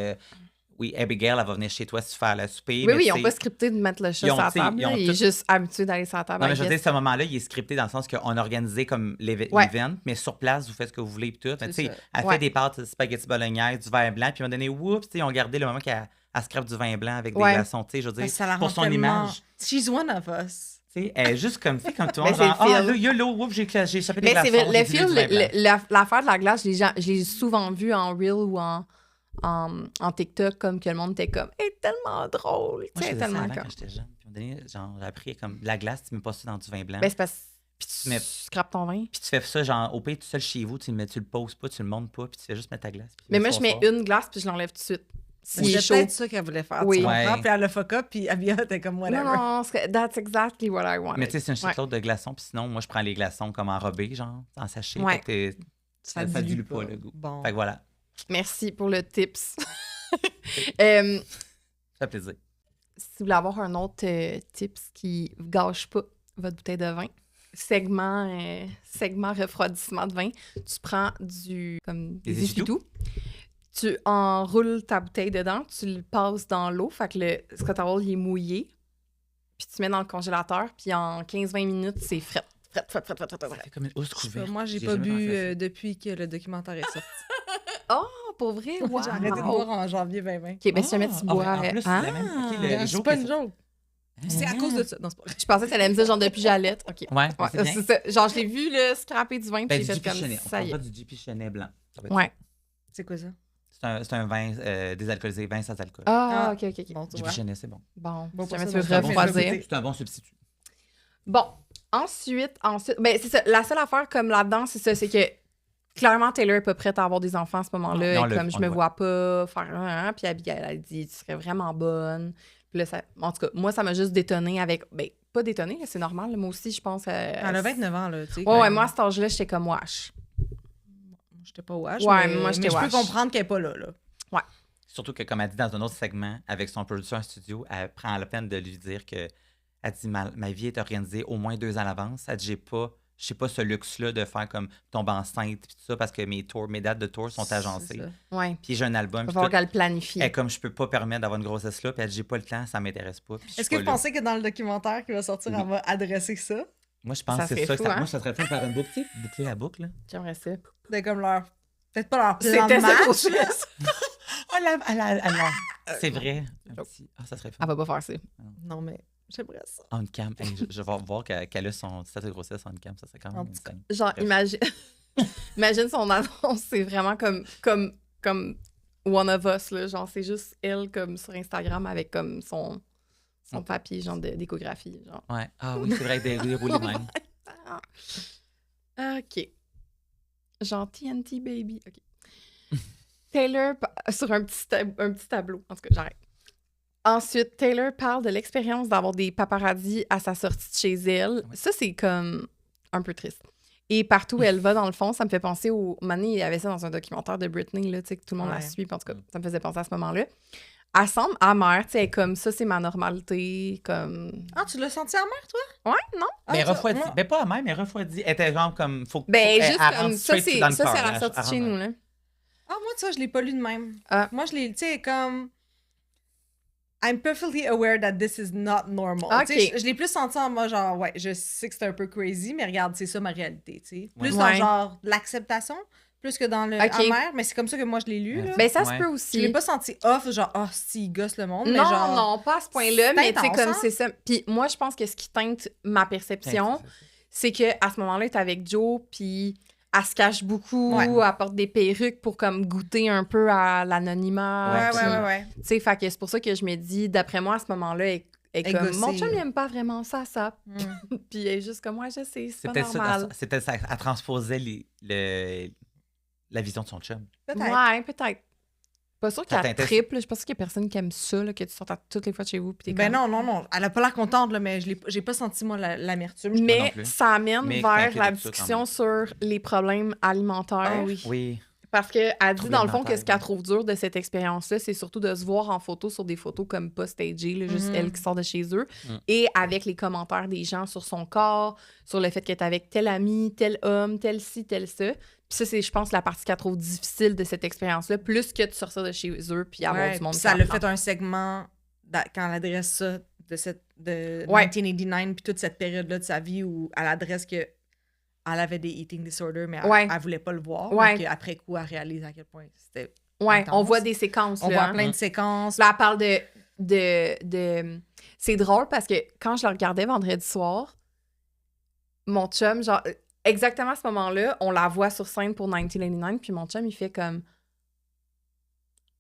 Abigail, elle va venir chez toi si tu fais la souper. Oui, ils n'ont pas scripté de mettre le chat sur la table. Il est juste habitué d'aller sur la table. Non, mais je veux dire, ce moment-là, il est scripté dans le sens qu'on a organisé comme l'event, mais sur place, vous faites ce que vous voulez et tout. Mais tu sais, elle fait des pâtes spaghetti bolognaise, du vin blanc, puis à un moment donné, oups, ils ont gardé le moment qu'elle scrape du vin blanc avec des glaçons, tu sais, je veux dire, pour son image. She's one of us. Elle est juste comme tout le monde, genre, ah, là, YOLO, oups, j'ai échappé des glaçons. Mais c'est l'affaire de la glace, je l'ai souvent vu en Reel ou en TikTok, comme que le monde était comme, elle est tellement drôle. Moi, je faisais ça avant quand j'étais jeune. Puis genre, j'ai appris comme de la glace, tu mets pas ça dans du vin blanc. Ben, c'est parce puis tu scrapes ton vin. Puis tu fais ça, genre, au pays tout seul chez vous, tu le poses pas, tu le montes pas, puis tu fais juste mettre ta glace. Mais moi, je mets une glace, puis je l'enlève tout de suite. C'est peut-être ça qu'elle voulait faire. Oui. Tu comprends? Puis elle le fuck up, puis Abia était comme whatever. Non, that's exactly what I want. Mais tu sais, c'est une shitload de glaçons, puis sinon, moi, je prends les glaçons comme enrobés, genre, en sachet. Ça dilue pas le goût. Bon. Fait que voilà. Merci pour le tips. Ça fait plaisir. Si vous voulez avoir un autre tips qui ne gâche pas votre bouteille de vin, segment refroidissement de vin, tu prends des essuie-tout. Tu enroules ta bouteille dedans, tu le passes dans l'eau, fait que le Scott Howell, il est mouillé, puis tu mets dans le congélateur, puis en 15-20 minutes, c'est fret. C'est comme une housse couverte. Moi, j'ai pas bu depuis que le documentaire est sorti. Oh, pour vrai? Wow. J'ai arrêté de boire en janvier 2020. OK, ben si jamais tu bois... C'est pas une joke. C'est à cause de ça. Non, c'est pas vrai. Je pensais que tu allais me dire genre depuis Jalette. OK. Ouais, c'est ça. Genre, je l'ai vu là, scraper du vin, puis j'ai fait comme ça. On parle du JP Chenet blanc. Ouais. C'est quoi ça? C'est un vin désalcoolisé, vin sans alcool. Ah, OK. Bon, JP Chenet, c'est bon. Bon, si jamais tu veux refroidir. C'est un bon substitut. Bon, ensuite, ben c'est ça. La seule affaire comme là-dedans, c'est ça, c'est que clairement, Taylor n'est pas prête à avoir des enfants à ce moment-là. Comme je me vois pas faire puis Abigail, elle dit, tu serais vraiment bonne. Puis là, en tout cas, moi, ça m'a juste détonné avec... Ben, pas détonné, c'est normal. Moi aussi, je pense... Elle a 29 ans, là, tu sais. Ouais, moi, à cet âge-là, j'étais comme wesh. J'étais pas wesh, ouais, moi, j'étais mais je peux comprendre qu'elle est pas là. Ouais. Surtout que, comme elle dit dans un autre segment, avec son producteur en studio, elle prend la peine de lui dire que... Elle dit, ma vie est organisée au moins 2 ans à l'avance. Elle dit, j'ai pas ce luxe-là de faire comme tomber enceinte puis tout ça parce que mes dates de tour sont agencées. Ouais. Puis j'ai un album. Il va falloir qu'elle planifie. Et comme je peux pas permettre d'avoir une grossesse là, puis elle dit, j'ai pas le temps, ça m'intéresse pas. Est-ce que vous pensez que dans le documentaire qui va sortir, elle va adresser ça? Moi, je pense que c'est ça. Moi, ça serait fun de faire une boucle, tu sais, boucler la boucle. Là. J'aimerais ça. C'est comme leur... Peut-être pas leur plan de match. C'est vrai. Ça serait fun. Elle va pas faire ça. Non, mais... J'aimerais ça. On cam. Hey, je vais voir qu'elle a son statut de grossesse on cam. Ça serait quand même insane. Genre, imagine son annonce, c'est vraiment comme One of Us, là. Genre, c'est juste elle comme sur Instagram avec comme son papier, genre d'échographie. Genre. Ouais. Ah oui, c'est vrai, déroulé même. OK. Genre TNT Baby. OK. Taylor, sur un petit tableau. En tout cas, j'arrête. Ensuite, Taylor parle de l'expérience d'avoir des paparazzis à sa sortie de chez elle. Oui. Ça, c'est comme un peu triste. Et partout où elle va, dans le fond, ça me fait penser au... Mané, il y avait ça dans un documentaire de Britney, là, tu sais, que tout le monde la suit. En tout cas, ça me faisait penser à ce moment-là. Elle semble amère, tu sais, comme ça, c'est ma normalité, comme... Ah, tu l'as senti amère, toi? Ouais, non? Mais refroidi. Ben, pas amère, mais refroidi. Elle était genre comme... Juste comme... Ça, c'est à la sortie de chez nous, là. Ah, moi, ça, je l'ai pas lu de même. Moi, je l'ai, tu sais, comme... I'm perfectly aware that this is not normal. Okay. Je l'ai plus senti en moi, genre, ouais, je sais que c'est un peu crazy, mais regarde, c'est ça ma réalité, tu sais. Plus dans, genre, l'acceptation, plus que dans le amer, mais c'est comme ça que moi, je l'ai lu, là. Ben, ça se peut aussi. Je l'ai pas senti off, genre, oh, si, il gosse le monde, non, mais genre... Non, pas à ce point-là, mais tu sais, comme c'est ça. Puis moi, je pense que ce qui teinte ma perception, c'est que à ce moment-là, t'es avec Joe, puis... Elle se cache beaucoup, elle porte des perruques pour comme goûter un peu à l'anonymat. Ouais. Tu sais, fait que c'est pour ça que je me dis, d'après moi, à ce moment-là, elle est comme, mon chum, il aime pas vraiment ça. Puis elle est juste comme, moi, je sais, c'est pas normal. C'était ça, elle transposait la vision de son chum. Peut-être. Ouais, peut-être. Pas sûr qu'elle triple, je suis pas sûre qu'il y a personne qui aime ça, là, que tu sortes toutes les fois de chez vous. Puis ben comme... non. Elle a pas l'air contente, là, mais j'ai pas senti, moi, l'amertume. Mais ça amène vers la discussion sur les problèmes alimentaires. Oui. Parce qu'elle dit, dans le fond, que ce qu'elle trouve dur de cette expérience-là, c'est surtout de se voir en photo sur des photos comme pas stagées, là, juste elle qui sort de chez eux, et avec les commentaires des gens sur son corps, sur le fait qu'elle est avec tel ami, tel homme, tel ci, tel ça. Puis ça, c'est, je pense, la partie qu'elle trouve difficile de cette expérience-là, plus que de sortir de chez eux puis avoir du monde. Ça l'a fait un segment quand elle adresse ça de 1989 puis toute cette période-là de sa vie où elle adresse que elle avait des eating disorders, mais elle voulait pas le voir. Donc après coup, elle réalise à quel point c'était intense. On voit des séquences. On voit plein de séquences. Là, elle parle de... C'est drôle parce que quand je la regardais vendredi soir, mon chum, genre... Exactement à ce moment-là, on la voit sur scène pour 1989, puis mon chum, il fait comme...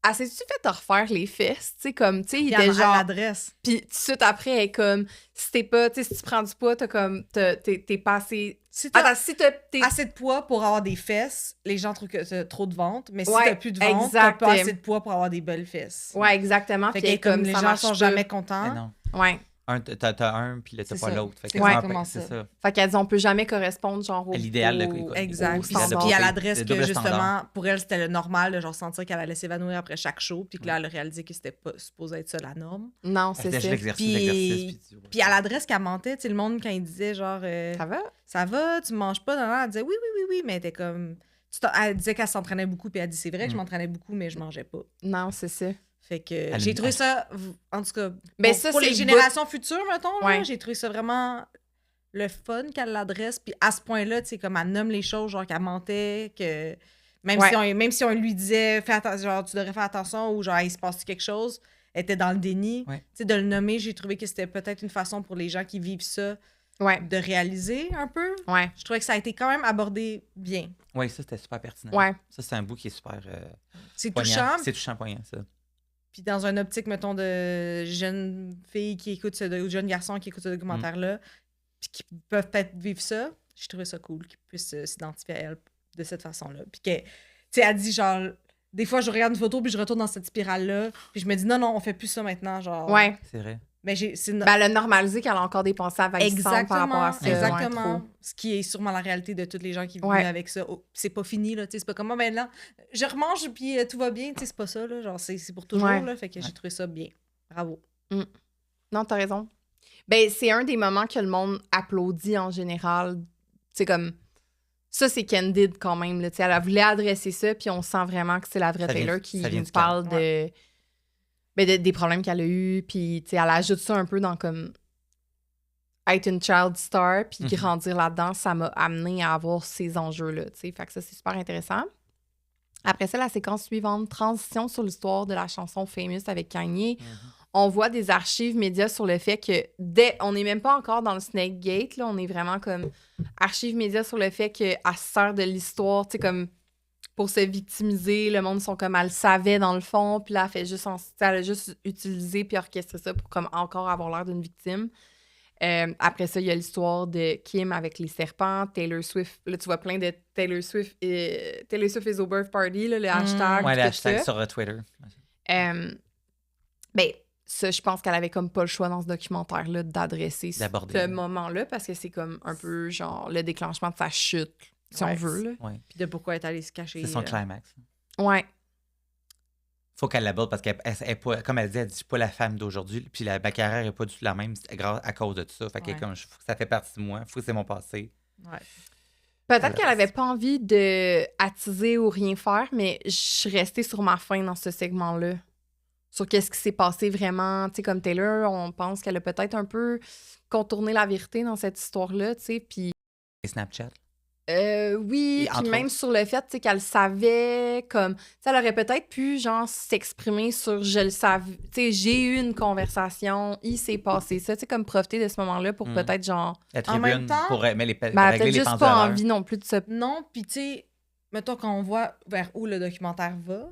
Ah, s'est-tu fait te refaire les fesses? Tu sais, comme, tu sais, il était genre... l'adresse. Puis tout de suite après, elle est comme, si t'es pas, tu sais, si tu prends du poids, t'es pas assez... Si t'as assez de poids pour avoir des fesses, les gens trouvent que t'as trop de ventre, mais si t'as plus de ventre, t'as pas assez de poids pour avoir des belles fesses. Ouais, exactement. Fait que comme les gens sont jamais contents. Non. Ouais. T'as un, puis là, t'as pas l'autre. C'est exactement ça. Fait qu'elle dit, on peut jamais correspondre, genre, au... l'idéal. Exact. Puis à l'adresse que, justement, pour elle, c'était le normal, de genre sentir qu'elle allait s'évanouir après chaque show, puis que là, elle a réalisé que c'était pas supposé être ça, la norme. Non, c'est ça. Puis à l'adresse qu'elle mentait, tu sais, le monde, quand il disait, genre... Ça va, tu manges pas? Non, elle disait, oui, mais elle était comme... Elle disait qu'elle s'entraînait beaucoup, puis elle dit, c'est vrai que je m'entraînais beaucoup, mais je mangeais pas. Non, c'est ça. Fait que j'ai trouvé ça, en tout cas, pour les générations futures, mettons, là, j'ai trouvé ça vraiment le fun qu'elle l'adresse. Puis à ce point-là, tu sais, comme elle nomme les choses, genre qu'elle mentait, que même si on lui disait, genre, tu devrais faire attention ou genre, il se passe quelque chose, elle était dans le déni. Tu sais, de le nommer, j'ai trouvé que c'était peut-être une façon pour les gens qui vivent ça de réaliser un peu. Je trouvais que ça a été quand même abordé bien. Oui, ça, c'était super pertinent. Ça, c'est un bout qui est super c'est touchant. C'est touchant, poignant, ça. Puis dans une optique, mettons, de jeunes filles qui écoutent ou jeunes garçons qui écoutent ce documentaire-là, puis qui peuvent peut-être vivre ça, j'ai trouvé ça cool qu'ils puissent s'identifier à elle de cette façon-là. Puis que, tu sais, elle dit genre, des fois, je regarde une photo, puis je retourne dans cette spirale-là, puis je me dis, non, on fait plus ça maintenant, genre... Ouais. C'est vrai. Mais elle a normalisé qu'elle a encore des pensées avahissantes par rapport à ça. Exactement. Ce qui est sûrement la réalité de tous les gens qui vivent avec ça. C'est pas fini, là, tu sais, c'est pas comme moi, là, je remange, puis tout va bien, tu sais, c'est pas ça, là, genre, c'est pour toujours, là, fait que j'ai trouvé ça bien. Bravo. Non, t'as raison. Ben, c'est un des moments que le monde applaudit en général. C'est comme... Ça, c'est candid quand même. Là. Elle voulu adresser ça, puis on sent vraiment que c'est la vraie Taylor qui nous parle des problèmes qu'elle a eus. Puis elle ajoute ça un peu dans comme être une child star, puis grandir là-dedans. Ça m'a amené à avoir ces enjeux-là. Fait que ça, c'est super intéressant. Après ça, la séquence suivante, transition sur l'histoire de la chanson Famous avec Kanye. On voit des archives médias sur le fait que on n'est même pas encore dans le Snake Gate, là, on est vraiment comme archives médias sur le fait qu'elle se sert de l'histoire, tu sais, comme pour se victimiser. Le monde sont comme, elle le savait dans le fond, puis là, elle a juste utilisé puis orchestré ça pour comme encore avoir l'air d'une victime. Après ça, il y a l'histoire de Kim avec les serpents, Taylor Swift. Là, tu vois plein de Taylor Swift is over party, là, le hashtag. Ouais, le hashtag sur Twitter. Ben, ça, je pense qu'elle avait comme pas le choix dans ce documentaire-là d'adresser ce moment-là, parce que c'est comme un peu genre le déclenchement de sa chute, si on veut. Là. Ouais. Puis de pourquoi elle est allée se cacher. C'est son climax. Ouais. Faut qu'elle l'aborde parce qu'elle est pas, comme elle dit, elle dit pas la femme d'aujourd'hui. Puis la carrière n'est pas du tout la même à cause de tout ça. Fait que comme, faut que ça fait partie de moi. Faut que c'est mon passé. Ouais. Peut-être qu'elle avait pas envie de attiser ou rien faire, mais je suis restée sur ma faim dans ce segment-là. Sur qu'est-ce qui s'est passé vraiment. Tu sais, comme Taylor, on pense qu'elle a peut-être un peu contourné la vérité dans cette histoire-là, tu sais, puis... Et Snapchat? Oui, puis même sur le fait, tu sais, qu'elle savait, comme... Tu sais, elle aurait peut-être pu, genre, s'exprimer sur « je le savais », tu sais, j'ai eu une conversation, il s'est passé ça, tu sais, comme profiter de ce moment-là pour peut-être, genre... La tribune, en même temps, pour régler les régler les peut-être juste pas envie non plus de se... Non, puis tu sais, mettons, quand on voit vers où le documentaire va...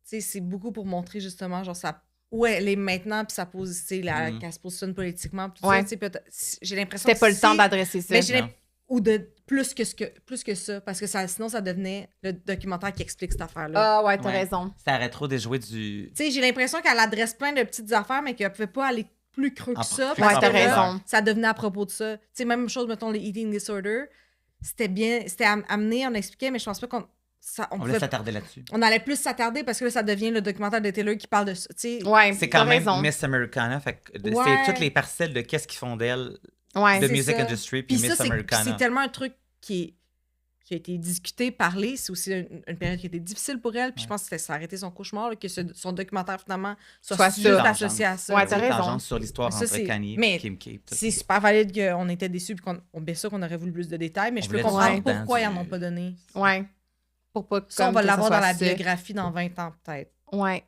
c'est beaucoup pour montrer justement genre ça où elle est maintenant puis sa position qu'elle se positionne politiquement tout ça, j'ai l'impression que c'était pas le temps d'adresser ça, mais ou de plus que ça parce que sinon ça devenait le documentaire qui explique cette affaire là. Ah ouais, t'as raison. Ça aurait trop déjoué du... Tu sais, j'ai l'impression qu'elle adresse plein de petites affaires mais qu'elle pouvait pas aller plus creux que ça parce que t'as raison. Ça devenait à propos de ça. Tu sais, même chose mettons les eating disorder, c'était amené, on expliquait, mais je pense pas qu'on on voulait s'attarder là-dessus. On allait plus s'attarder parce que là, ça devient le documentaire de Taylor qui parle de ça. Ouais, c'est quand même Miss Americana. Fait que c'est toutes les parcelles de qu'est-ce qu'ils font d'elle, de music industry, puis Miss Americana. C'est tellement un truc qui a été discuté, parlé. C'est aussi une période qui a été difficile pour elle. Puis je pense que ça a arrêté son cauchemar, là, que son documentaire, finalement, soit juste associé à ça. Ouais, t'as raison. Sur l'histoire entre Kanye et Kim K. C'est super valide qu'on était déçus puis bien sûr qu'on aurait voulu plus de détails, mais je peux comprendre pourquoi ils n'en ont pas donné. Ouais. Pour pas ça, on va l'avoir dans la biographie dans 20 ans, peut-être. Ouais.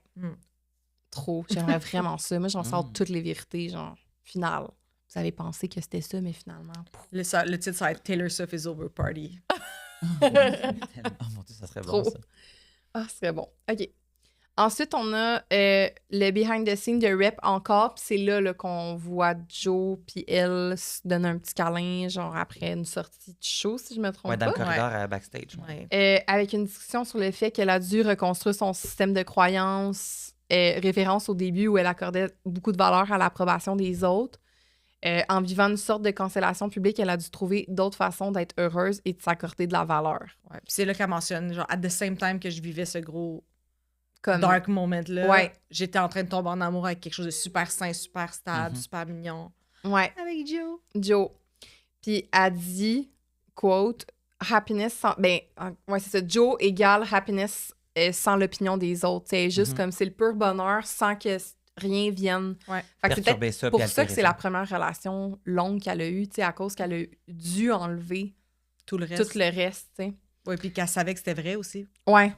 Trop. J'aimerais vraiment ça. Moi, j'en sors toutes les vérités, genre, finale. Vous avez pensé que c'était ça, mais finalement... Le titre, ça va être « Taylor Swift is over party ». Oh mon Dieu, ça serait bon, ça. Ah, ce serait bon. OK. Ensuite, on a le behind the scenes de Rep encore. Puis c'est là qu'on voit Joe puis elle se donner un petit câlin, genre après une sortie de show, si je me trompe pas. Dans le corridor à backstage. Avec une discussion sur le fait qu'elle a dû reconstruire son système de croyances, référence au début où elle accordait beaucoup de valeur à l'approbation des autres. En vivant une sorte de cancellation publique, elle a dû trouver d'autres façons d'être heureuse et de s'accorder de la valeur. Ouais, puis c'est là qu'elle mentionne, genre, at the same time que je vivais ce gros dark moment-là, j'étais en train de tomber en amour avec quelque chose de super sain, super stable, super mignon. Ouais. Avec Joe. Joe. Puis elle dit, quote, happiness sans... c'est ça, Joe égale happiness sans l'opinion des autres. C'est juste comme c'est le pur bonheur sans que rien vienne. Ouais. Fait que c'est peut-être pour ça que c'est la première relation longue qu'elle a eue, à cause qu'elle a dû enlever tout le reste. Tu sais. Oui, puis qu'elle savait que c'était vrai aussi. Ouais.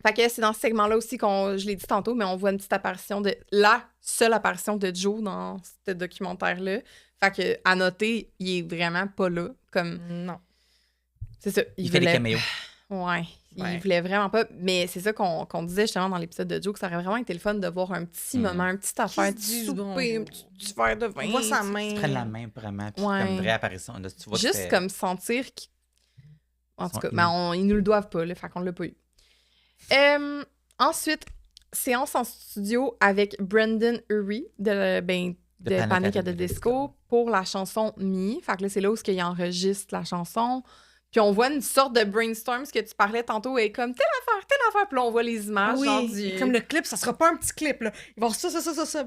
Fait que c'est dans ce segment-là aussi je l'ai dit tantôt, mais on voit une petite apparition la seule apparition de Joe dans ce documentaire-là. Fait que, à noter, il est vraiment pas là. Comme... Non. C'est ça. Il fait des caméos. Ouais. Il voulait vraiment pas. Mais c'est ça qu'on disait justement dans l'épisode de Joe, que ça aurait vraiment été le fun de voir un petit moment, un petit affaire, un petit souper, un petit verre de vin. On voit sa main. Tu prennes la main vraiment, puis comme une vraie apparition. Là, tu vois juste comme sentir En tout cas, il nous le doivent pas, là, fait qu'on l'a pas eu. Ensuite, séance en studio avec Brendan Urie de Panic at the Disco pour la chanson Me. Fait que là, c'est là où il enregistre la chanson. Puis on voit une sorte de brainstorm, ce que tu parlais tantôt, et comme telle affaire. Puis là, on voit les images. Oui, genre comme le clip, ça sera pas un petit clip, là. Ils vont ça. Puis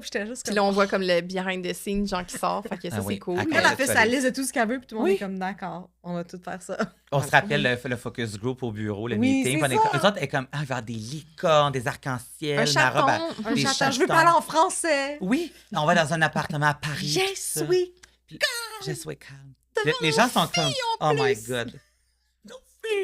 j'étais juste comme... Puis là, on voit comme le behind the scenes, genre qui sort. Fait que ça, c'est cool. Elle a fait sa liste de tout ce qu'elle veut, puis tout le monde est comme d'accord, on va tout faire ça. On se rappelle le focus group au bureau, le meeting. Eux autres, elle est comme, il va y avoir des licornes, des arcs-en-ciel, un chaton. Un chaton. Je veux parler en français. Oui, on va dans un appartement à Paris. Je suis calme. Les gens sont comme, oh my God.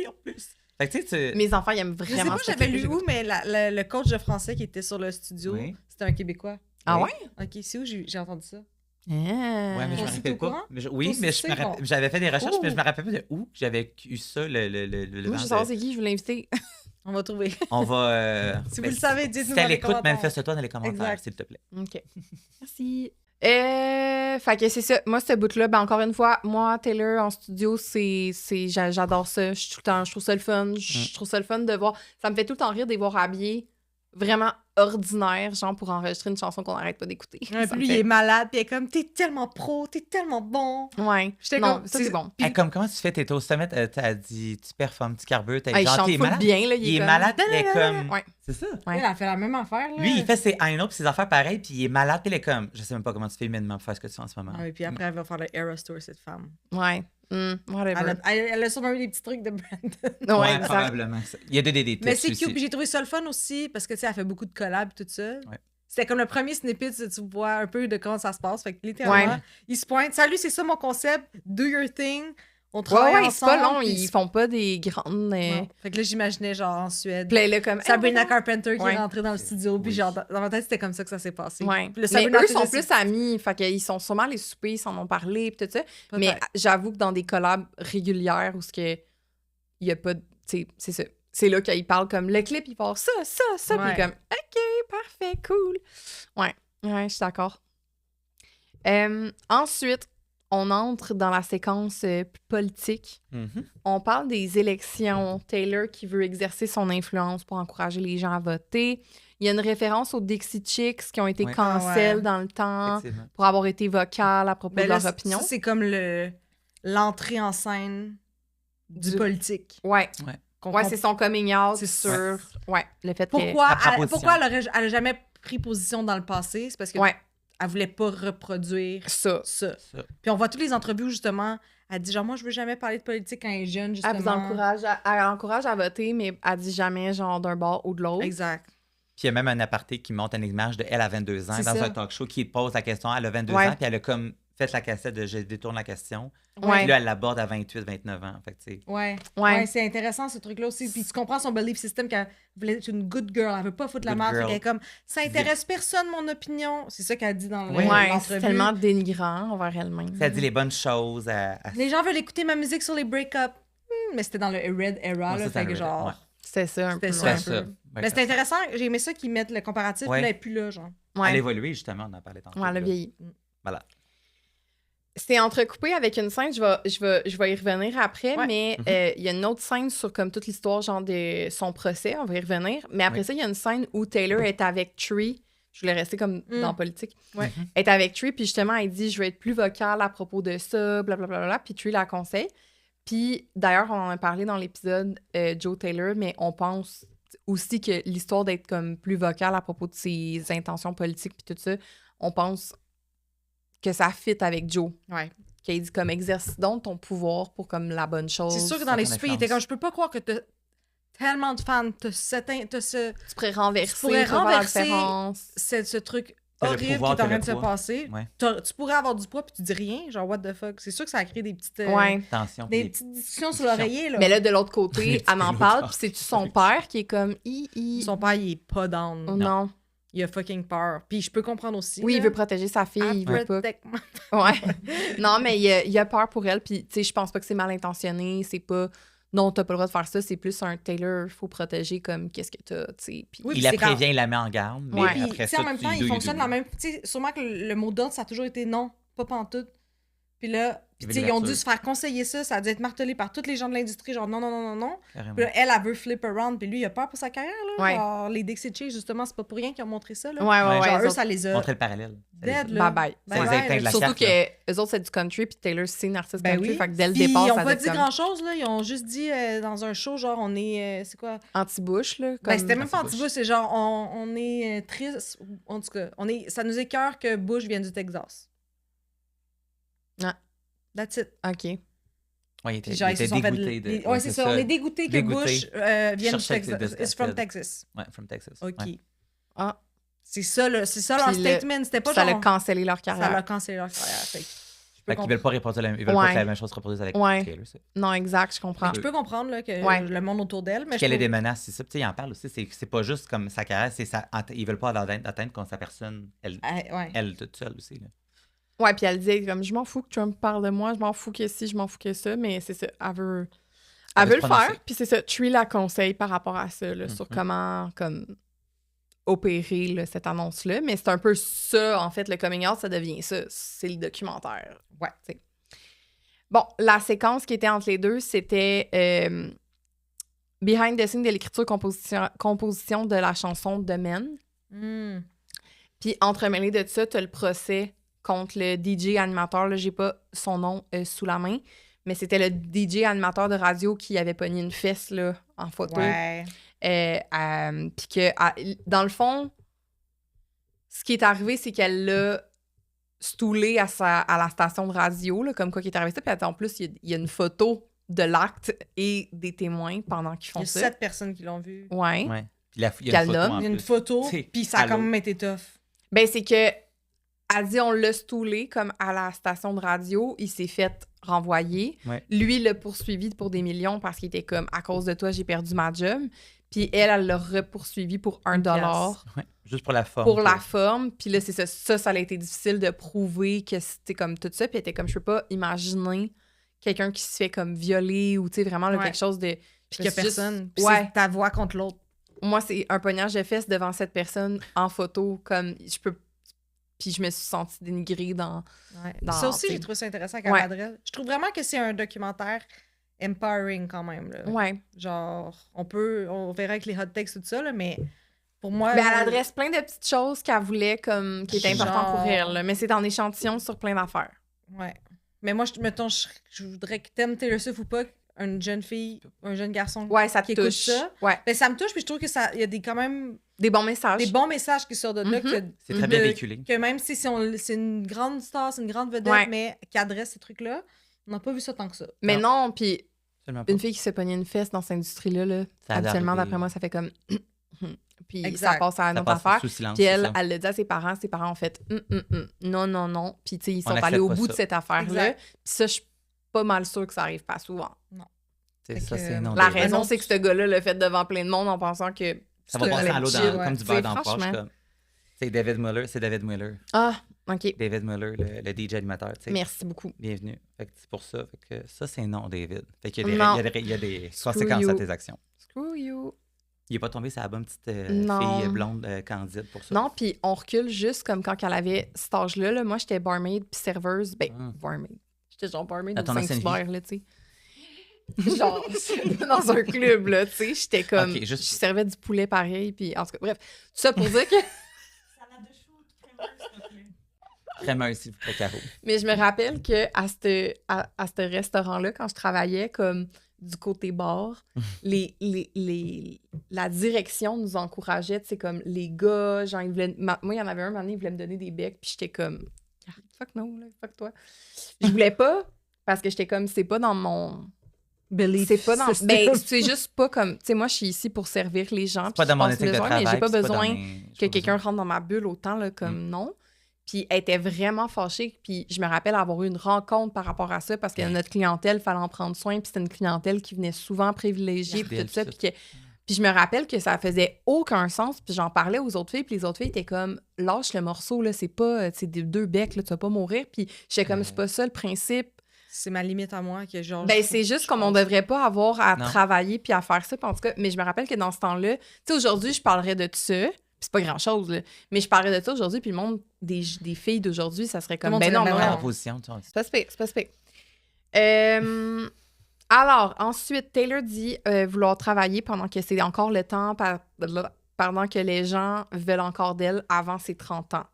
En plus. Fait que, tu sais, mes enfants, ils aiment vraiment. Je sais pas, j'avais lu où, mais le coach de français qui était sur le studio, c'était un Québécois. Ah ouais? OK, c'est où j'ai entendu ça? Ouais, mais je me rappelle pas. J'avais fait des recherches, mais je me rappelle pas de où j'avais eu ça le Moi, je sais c'est qui, je veux l'inviter. On va trouver. On va... si vous le savez, dites-nous dans les commentaires. Manifeste-toi dans les commentaires, s'il te plaît. OK. Merci. Fait que c'est ça. Moi, ce bout-là, encore une fois, moi, Taylor en studio, j'adore ça. Je trouve ça le fun. Je trouve ça le fun de voir. Ça me fait tout le temps rire de les voir habillés vraiment ordinaire, genre pour enregistrer une chanson qu'on n'arrête pas d'écouter. Ouais, puis lui, il est malade, puis il est comme, t'es tellement pro, t'es tellement bon. Ouais. J'étais non, comme, ça, c'est bon. Puis... comment tu fais, t'es au sommet, t'as dit, tu performes, tu carbures, t'es genre, t'es malade. Bien, là, il est malade, il est comme... Ouais. C'est ça. Ouais. Il a fait la même affaire, là. Lui, il fait ses I know puis ses affaires pareilles, puis il est malade, puis il est comme, je sais même pas comment tu fais humainement pour faire ce que tu fais en ce moment. Ouais, puis après, elle va faire le Eras Tour, cette femme. Ouais. Whatever. Elle a sûrement eu des petits trucs de Brandon. Ouais, probablement. Il y a des mais c'est cute, puis j'ai trouvé ça le fun aussi, parce que, tu sais, elle fait beaucoup de collabs et tout ça. Ouais. C'était comme le premier snippet, tu vois un peu de comment ça se passe. Fait que littéralement, ils se pointent. Salut, c'est ça mon concept. Do your thing. On travaille ensemble. C'est pas long. Ils font pas des grandes... Fait que là, j'imaginais genre en Suède. Puis là, comme... Sabrina Carpenter qui est rentrée dans le studio. Puis genre, dans ma tête, c'était comme ça que ça s'est passé. Ouais. Mais eux sont plus amis. Fait qu'ils sont sûrement les soupers, ils s'en ont parlé, puis tout ça. Peut-être. Mais j'avoue que dans des collabs régulières où il y a pas... Tu sais, c'est ça. C'est là qu'ils parlent comme le clip, ils font ça. Puis comme, OK, parfait, cool. Ouais, je suis d'accord. Ensuite, on entre dans la séquence politique. Mm-hmm. On parle des élections. Taylor qui veut exercer son influence pour encourager les gens à voter. Il y a une référence aux Dixie Chicks qui ont été cancel dans le temps pour avoir été vocales à propos de leur opinion. C'est comme l'entrée en scène du politique. Ouais, c'est son coming out. C'est sûr. Ouais, le fait pourquoi elle a jamais pris position dans le passé? C'est parce que elle voulait pas reproduire ça. Puis on voit toutes les entrevues où, justement, elle dit genre, moi, je veux jamais parler de politique quand elle est jeune, justement. Elle encourage à voter, mais elle dit jamais, genre, d'un bord ou de l'autre. Exact. Puis il y a même un aparté qui montre une image de elle à 22 ans dans un talk show qui pose la question. Elle a 22 ans, puis elle a comme fait la cassette de « Je détourne la question ». Puis là, elle l'aborde à 28, 29 ans. Fait que, ouais, c'est intéressant, ce truc-là aussi. Puis tu comprends son belief system qu'elle voulait être une good girl. Elle veut pas foutre la merde. Elle est comme « Ça intéresse personne, mon opinion ». C'est ça qu'elle dit dans l'entrevue. C'est tellement dénigrant envers elle-même. Ça dit les bonnes choses. Les gens veulent écouter ma musique sur les break-ups. Mais c'était dans le Red Era, là, fait que genre... Ouais. C'était ça un peu. Mais c'est intéressant. J'ai aimé ça qu'ils mettent le comparatif. Puis là, elle n'est plus là, genre. Elle a évolué, justement. On en parlait tantôt. Elle a vieilli. Voilà. C'est entrecoupé avec une scène, je vais y revenir après, mais il y a une autre scène sur comme toute l'histoire genre de son procès, on va y revenir. Mais après ça, il y a une scène où Taylor est avec Tree. Je voulais rester comme dans la politique. Elle est avec Tree, puis justement, elle dit « Je veux être plus vocale à propos de ça, blablabla. » Puis Tree la conseille. Puis d'ailleurs, on en a parlé dans l'épisode Joe Taylor, mais on pense aussi que l'histoire d'être comme plus vocale à propos de ses intentions politiques puis tout ça, on pense que ça fit avec Joe. Ouais. Qu'il dit comme exerce donc ton pouvoir pour comme la bonne chose. C'est sûr que dans les soupers, il était comme je peux pas croire que t'as tellement de fans, tu pourrais renverser ce truc horrible qui est en train de se passer. Ouais. Tu pourrais avoir du poids puis tu dis rien, genre what the fuck. C'est sûr que ça a créé des petites tensions, des petites discussions sur l'oreiller là. Mais là de l'autre côté, elle en parle puis c'est son père qui est comme Son père il est pas down. Oh, non. Il a fucking peur. Puis je peux comprendre aussi. Oui, là. Il veut protéger sa fille, il veut pas. Ouais. Non, mais il a peur pour elle puis tu sais je pense pas que c'est mal intentionné, c'est pas non, t'as pas le droit de faire ça, c'est plus un Taylor, faut protéger comme qu'est-ce que t'as, tu sais. Oui, il la prévient, il la met en garde, mais après ça, en même temps, il fonctionne la même... Tu sais, sûrement que le mot d'ordre, ça a toujours été non, pas pantoute. Puis là, ils ont dû se faire conseiller ça. Ça a dû être martelé par tous les gens de l'industrie. Genre, non. Puis là, elle veut flip around. Puis lui, il a peur pour sa carrière. Là. Ouais. Genre, les Dixie Chicks, justement, c'est pas pour rien qu'ils ont montré ça. Là. Ouais. Genre, eux, ça les a... Montrer le parallèle. Dead, là. Bye. Surtout que eux autres, c'est du country. Puis Taylor, c'est une artiste country. Oui. Fait que dès le départ, ils ont ça pas dit grand-chose. Là. Ils ont juste dit dans un show, genre, on est... c'est quoi? Anti-Bush, là. Ben, c'était même pas anti-Bush. C'est genre, on est triste. En tout cas, ça nous écœure que Bush vienne du Texas. Ah. That's it. OK. Oui, il était dégoûté. Oui, c'est ça. On est dégoûté que Bush vienne du Texas. It's from Texas. Ouais, from Texas. OK. Ouais. Ah. C'est ça leur statement. C'était pas ça genre... Ça a cancellé leur carrière. Ça a cancellé leur carrière. Fait qu'ils veulent pas répondre ils veulent pas que la même chose se reproduise avec Taylor. Non, exact, je comprends. Je peux comprendre là, que le monde autour d'elle... mais qu'elle ait des menaces, c'est ça. Puis il en parle aussi. C'est pas juste comme sa carrière, ils veulent pas atteindre contre sa personne, elle toute seule aussi. Là. Ouais, puis elle disait comme je m'en fous que Trump parle de moi, je m'en fous que si, je m'en fous que ça, mais c'est ça, elle veut le faire, puis c'est ça, Tree la conseille par rapport à ça, là, sur comment opérer là, cette annonce-là, mais c'est un peu ça, en fait, le coming out, ça devient ça, c'est le documentaire. Ouais, tu sais. Bon, la séquence qui était entre les deux, c'était behind the scenes de l'écriture-composition de la chanson de Men. Puis entremêlé de ça, t'as le procès contre le DJ animateur, là, j'ai pas son nom sous la main, mais c'était le DJ animateur de radio qui avait pogné une fesse là, en photo. Ouais. Puis que, dans le fond, ce qui est arrivé, c'est qu'elle l'a stoulé à la station de radio, là, comme quoi qui est arrivé ça. Puis en plus, il y a une photo de l'acte et des témoins pendant qu'ils font ça. Il y a 7 personnes qui l'ont vu. Ouais. Puis il y a une photo, puis ça a quand même été tough. Ben, c'est que elle dit on l'a stoulé comme à la station de radio, il s'est fait renvoyer. Ouais. Lui l'a poursuivi pour des millions parce qu'il était comme à cause de toi, j'ai perdu ma job. Puis elle l'a repoursuivi pour $1. Ouais. Juste pour la forme. Pour la forme. Puis là, c'est ça a été difficile de prouver que c'était comme tout ça. Puis elle était comme, je peux pas imaginer quelqu'un qui se fait comme violer ou tu sais, vraiment là, quelque chose de. Puis qu'il y a personne. Puis c'est ta voix contre l'autre. Moi, c'est un pognage de fesses devant cette personne en photo. Comme, je peux. Puis je me suis sentie dénigrée dans ça aussi, j'ai trouvé ça intéressant avec Adrel. Je trouve vraiment que c'est un documentaire empowering quand même. Là. Ouais. Genre, on verra avec les hot takes tout ça, là, mais pour moi... Ben, elle adresse plein de petites choses qu'elle voulait comme qui étaient importantes pour elle, là, mais c'est en échantillon sur plein d'affaires. Ouais. Mais moi, je voudrais que t'aimes Taylor Swift ou pas, une jeune fille, un jeune garçon ça qui te écoute touche. ça. Ouais. Ben, ça me touche, puis je trouve que ça, il y a quand même... Des bons messages. Des bons messages qui sortent de là. C'est très bien véhiculé. Que même si c'est une grande star, c'est une grande vedette, mais qui adresse ces trucs-là, on n'a pas vu ça tant que ça. Mais non, puis une fille qui s'est pognée une fesse dans cette industrie-là, là, habituellement, d'après moi, ça fait comme... Puis ça passe à une autre affaire. Puis elle le dit à ses parents ont fait non. Puis tu sais, ils sont allés au bout de cette affaire-là. Puis ça, je suis pas mal sûre que ça arrive pas souvent. Non. La raison, c'est que ce gars-là l'a fait devant plein de monde en pensant que... Ça va passer à l'eau comme du beurre dans le poche. C'est David Muller. Ah, OK. David Muller, le DJ animateur. T'sais. Merci beaucoup. Bienvenue. Fait que c'est pour ça. Fait que ça, c'est non, David. Fait qu'il y a des conséquences à tes actions. Screw you. Il n'est pas tombé sur la bonne petite fille blonde candide pour ça. Non, puis on recule juste comme quand elle avait cet âge-là. Là. Moi, j'étais barmaid puis serveuse. Barmaid. J'étais genre barmaid au Saint-Hubert, là, tu sais. Genre, dans un club, là, tu sais. J'étais comme... Je servais du poulet pareil, puis en tout cas, bref. Tout ça pour dire que... Salade de chou, crémeuse, s'il vous plaît, Caro. Mais je me rappelle qu'à ce restaurant-là, quand je travaillais comme du côté bar, la direction nous encourageait, tu sais, comme les gars, genre, ils voulaient... Moi, il y en avait un moment donné, il voulait me donner des becs, puis j'étais comme... Fuck no, là, fuck toi. Je voulais pas, parce que j'étais comme, c'est pas dans mon... C'est pas dans... Ben, c'est juste pas comme... Tu sais, moi, je suis ici pour servir les gens. C'est pas dans mon éthique de travail. Mais j'ai pas besoin que quelqu'un rentre dans ma bulle autant, là, comme non. Puis elle était vraiment fâchée. Puis je me rappelle avoir eu une rencontre par rapport à ça parce que notre clientèle, il fallait en prendre soin. Puis c'était une clientèle qui venait souvent privilégiée, puis tout ça. Puis je me rappelle que ça faisait aucun sens. Puis j'en parlais aux autres filles. Puis les autres filles étaient comme, lâche le morceau, là, c'est pas... C'est des 2 becs, là, tu vas pas mourir. Puis j'étais comme, c'est pas ça le principe. C'est ma limite à moi que genre... Ben, c'est juste comme on devrait pas avoir à travailler puis à faire ça. En tout cas, mais je me rappelle que dans ce temps-là, tu sais, aujourd'hui, je parlerais de tout ça. c'est pas grand-chose, là. Mais je parlais de ça aujourd'hui, puis le monde des filles d'aujourd'hui, ça serait comme... Ben non, En non. opposition, tu vois. C'est pas spé. C'est pas spé. Alors, ensuite, Taylor dit vouloir travailler pendant que c'est encore le temps, pendant que les gens veulent encore d'elle avant ses 30 ans.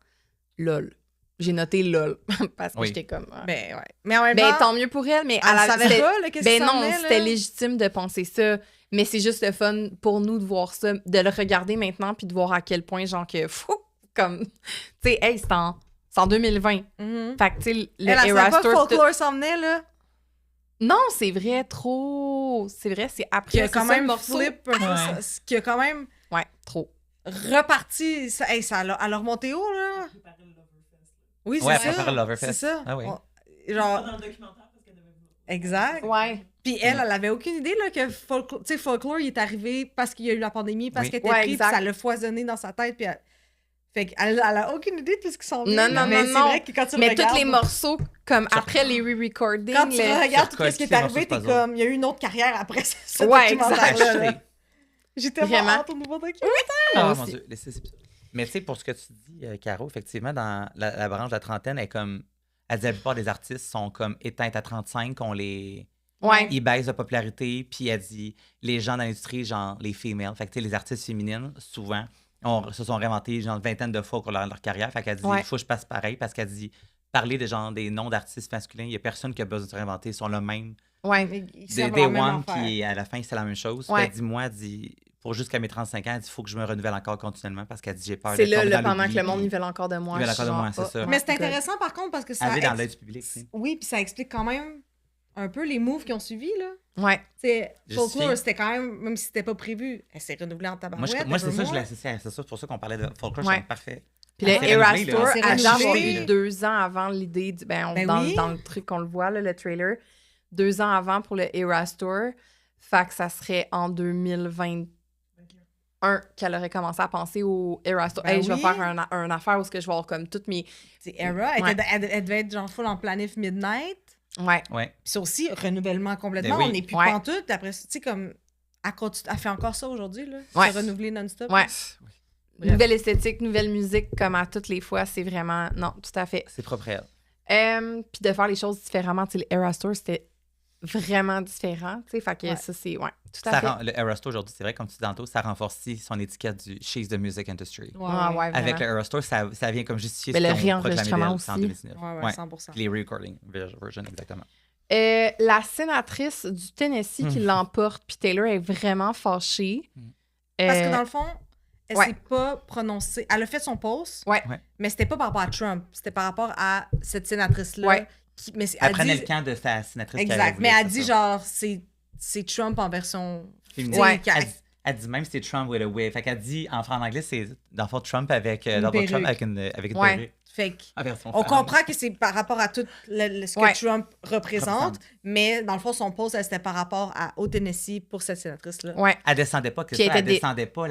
Lol. J'ai noté lol, parce que j'étais comme... Ben ouais. Mais en même temps... tant mieux pour elle, mais... Elle savait pas, là, qu'est-ce que ça non, venait, c'était là? légitime de penser ça, mais c'est juste le fun pour nous de voir ça, de le regarder maintenant, puis de voir à quel point, genre, que... Fou, comme... Tu sais, hey, c'est en 2020. Mm-hmm. Fait que, tu sais, le Elle savait Eras pas Tour... Folklore s'en venait, là. Non, c'est vrai, trop... C'est vrai, c'est après. Qui a quand même morceau. flip un peu, qui a quand même Ouais, trop. reparti. Ça, elle a remonté haut, là. Oui, c'est ça. Préparer Loverfest. C'est ça. Ah oui. Genre... Dans le documentaire, parce qu'elle devait vouloir. Exact. Ouais. Puis elle avait aucune idée là, que Folklore, il est arrivé parce qu'il y a eu la pandémie, parce qu'elle était prise, puis ça l'a foisonné dans sa tête. Puis fait qu'elle a aucune idée de tout ce qui s'en vient. Non. C'est vrai que quand tu le regardes... tous les morceaux, comme après les re-recordings... Quand tu regardes tout ce qui est arrivé, t'es comme... Il y a eu une autre carrière après ce documentaire-là. exact. J'étais vraiment hâte au nouveau documentaire. Ah, mon Dieu. Mais tu sais, pour ce que tu dis, Caro, effectivement, dans la branche de la trentaine, elle dit la plupart des artistes sont comme éteintes à 35, on les... Ouais. Ils baissent de popularité, puis elle dit les gens dans l'industrie, genre les females, fait que tu sais, les artistes féminines, souvent, se sont réinventés genre une vingtaine de fois au cours de leur carrière. Fait qu'elle dit il faut que je passe pareil, parce qu'elle dit parler de genre des noms d'artistes masculins, il n'y a personne qui a besoin de se réinventer, ils sont le même. Ouais. Day One, puis à la fin, c'est la même chose. Ouais. Elle dit moi, pour jusqu'à mes 35 ans, elle dit il faut que je me renouvelle encore continuellement, parce qu'elle dit j'ai peur de C'est là, tomber dans pendant l'oubli, que le monde ils veulent encore de moi. Ils veulent encore de moi, c'est ça. Mais c'est intéressant par contre parce que ça. Elle est dans l'œil du public. Oui, puis ça explique quand même un peu les moves qui ont suivi, là. Ouais. C'est Folklore, c'était quand même si c'était pas prévu, elle s'est renouvelée en tabarouette. Moi c'est ça, je l'associe à ça. C'est pour ça qu'on parlait de Folklore, c'est parfait. Puis le Eras Tour, elle a eu 2 ans avant l'idée du... dans le truc, on le voit, là, le trailer. 2 ans avant pour le Eras Tour. Fait que ça serait en 2021 qu'elle aurait commencé à penser au Eras Tour. Je vais faire un affaire où je vais avoir comme toutes mes... C'est Era, elle devait être genre full en planif Midnight. Ouais. Puis c'est aussi renouvellement complètement. On n'est plus pantoute. Après, tu sais, comme... Elle fait encore ça aujourd'hui, là. Se renouveler non-stop. Ouais. Nouvelle esthétique, nouvelle musique, comme à toutes les fois, c'est vraiment... Non, tout à fait. C'est propre à elle. Puis de faire les choses différemment. Tu sais, le Eras Tour, c'était vraiment différent, tu sais, fait que ça, c'est... Ouais, tout à fait. Le Eras Tour, aujourd'hui, c'est vrai, comme tu dis tantôt, ça renforce son étiquette du She's the Music Industry. Avec le Eras Tour, ça vient comme justifier ce qu'on proclamait aussi. En 2019. Ouais, 100%. Les re-recording version, exactement. La sénatrice du Tennessee qui l'emporte, puis Taylor est vraiment fâchée. Parce que dans le fond, elle s'est pas prononcée. Elle a fait son post, mais c'était pas par rapport à Trump, c'était par rapport à cette sénatrice-là. Elle prenait le camp de sa sénatrice. Exact, mais elle dit genre, c'est Trump en version féminine. Elle dit même c'est Trump with a wig. Fait qu'elle dit, en anglais, c'est dans le fond Trump avec Trump avec une perruque. Fait on comprend que c'est par rapport à tout ce que Trump représente, mais dans le fond, son post, c'était par rapport au Tennessee pour cette sénatrice-là. Elle descendait pas elle descendait pas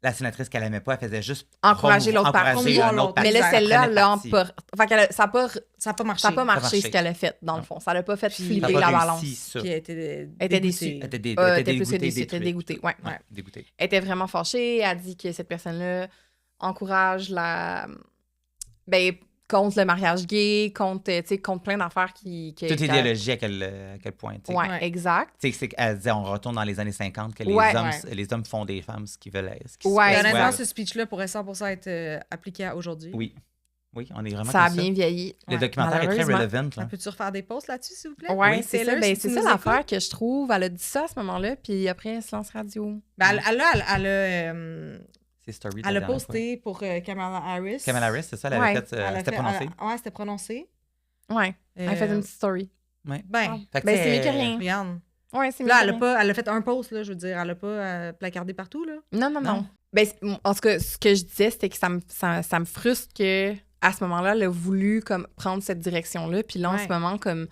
la sénatrice qu'elle aimait pas, elle faisait juste encourager l'autre partie. Mais là, celle-là, elle l'a emporté. Fait ça n'a pas marché. Ça n'a pas marché ce qu'elle a fait, dans le fond. Ça n'a pas fait flipper la balance. Puis elle était déçue. Elle était dégoûtée. Ouais. Elle était vraiment fâchée. Elle a dit que cette personne-là encourage contre le mariage gay, contre plein d'affaires qui... Toute idéologie à quel point. Oui, exact. Elle disait, on retourne dans les années 50, que les hommes font des femmes ce qu'ils veulent. Honnêtement, ce speech-là pourrait 100% être appliqué à aujourd'hui. Oui, on est vraiment ça a bien vieilli. Le documentaire est très relevant. Peux-tu refaire des posts là-dessus, s'il vous plaît? Oui, c'est ça. C'est ça l'affaire que je trouve. Elle a dit ça à ce moment-là, puis après, elle se lance radio. Elle a posté pour Kamala Harris. Kamala Harris, c'est ça, elle avait fait, c'était prononcé. Ouais, c'était prononcé. Ouais, elle a fait une petite story. Ouais. C'est mieux que rien. Regarde. Ouais, c'est mieux là, que rien. Elle a fait un post, là, je veux dire, elle a pas placardé partout, là. Non. En tout cas, ce que je disais, c'était que ça me frustre que à ce moment-là, elle a voulu comme prendre cette direction-là, puis là, en ce moment, comme...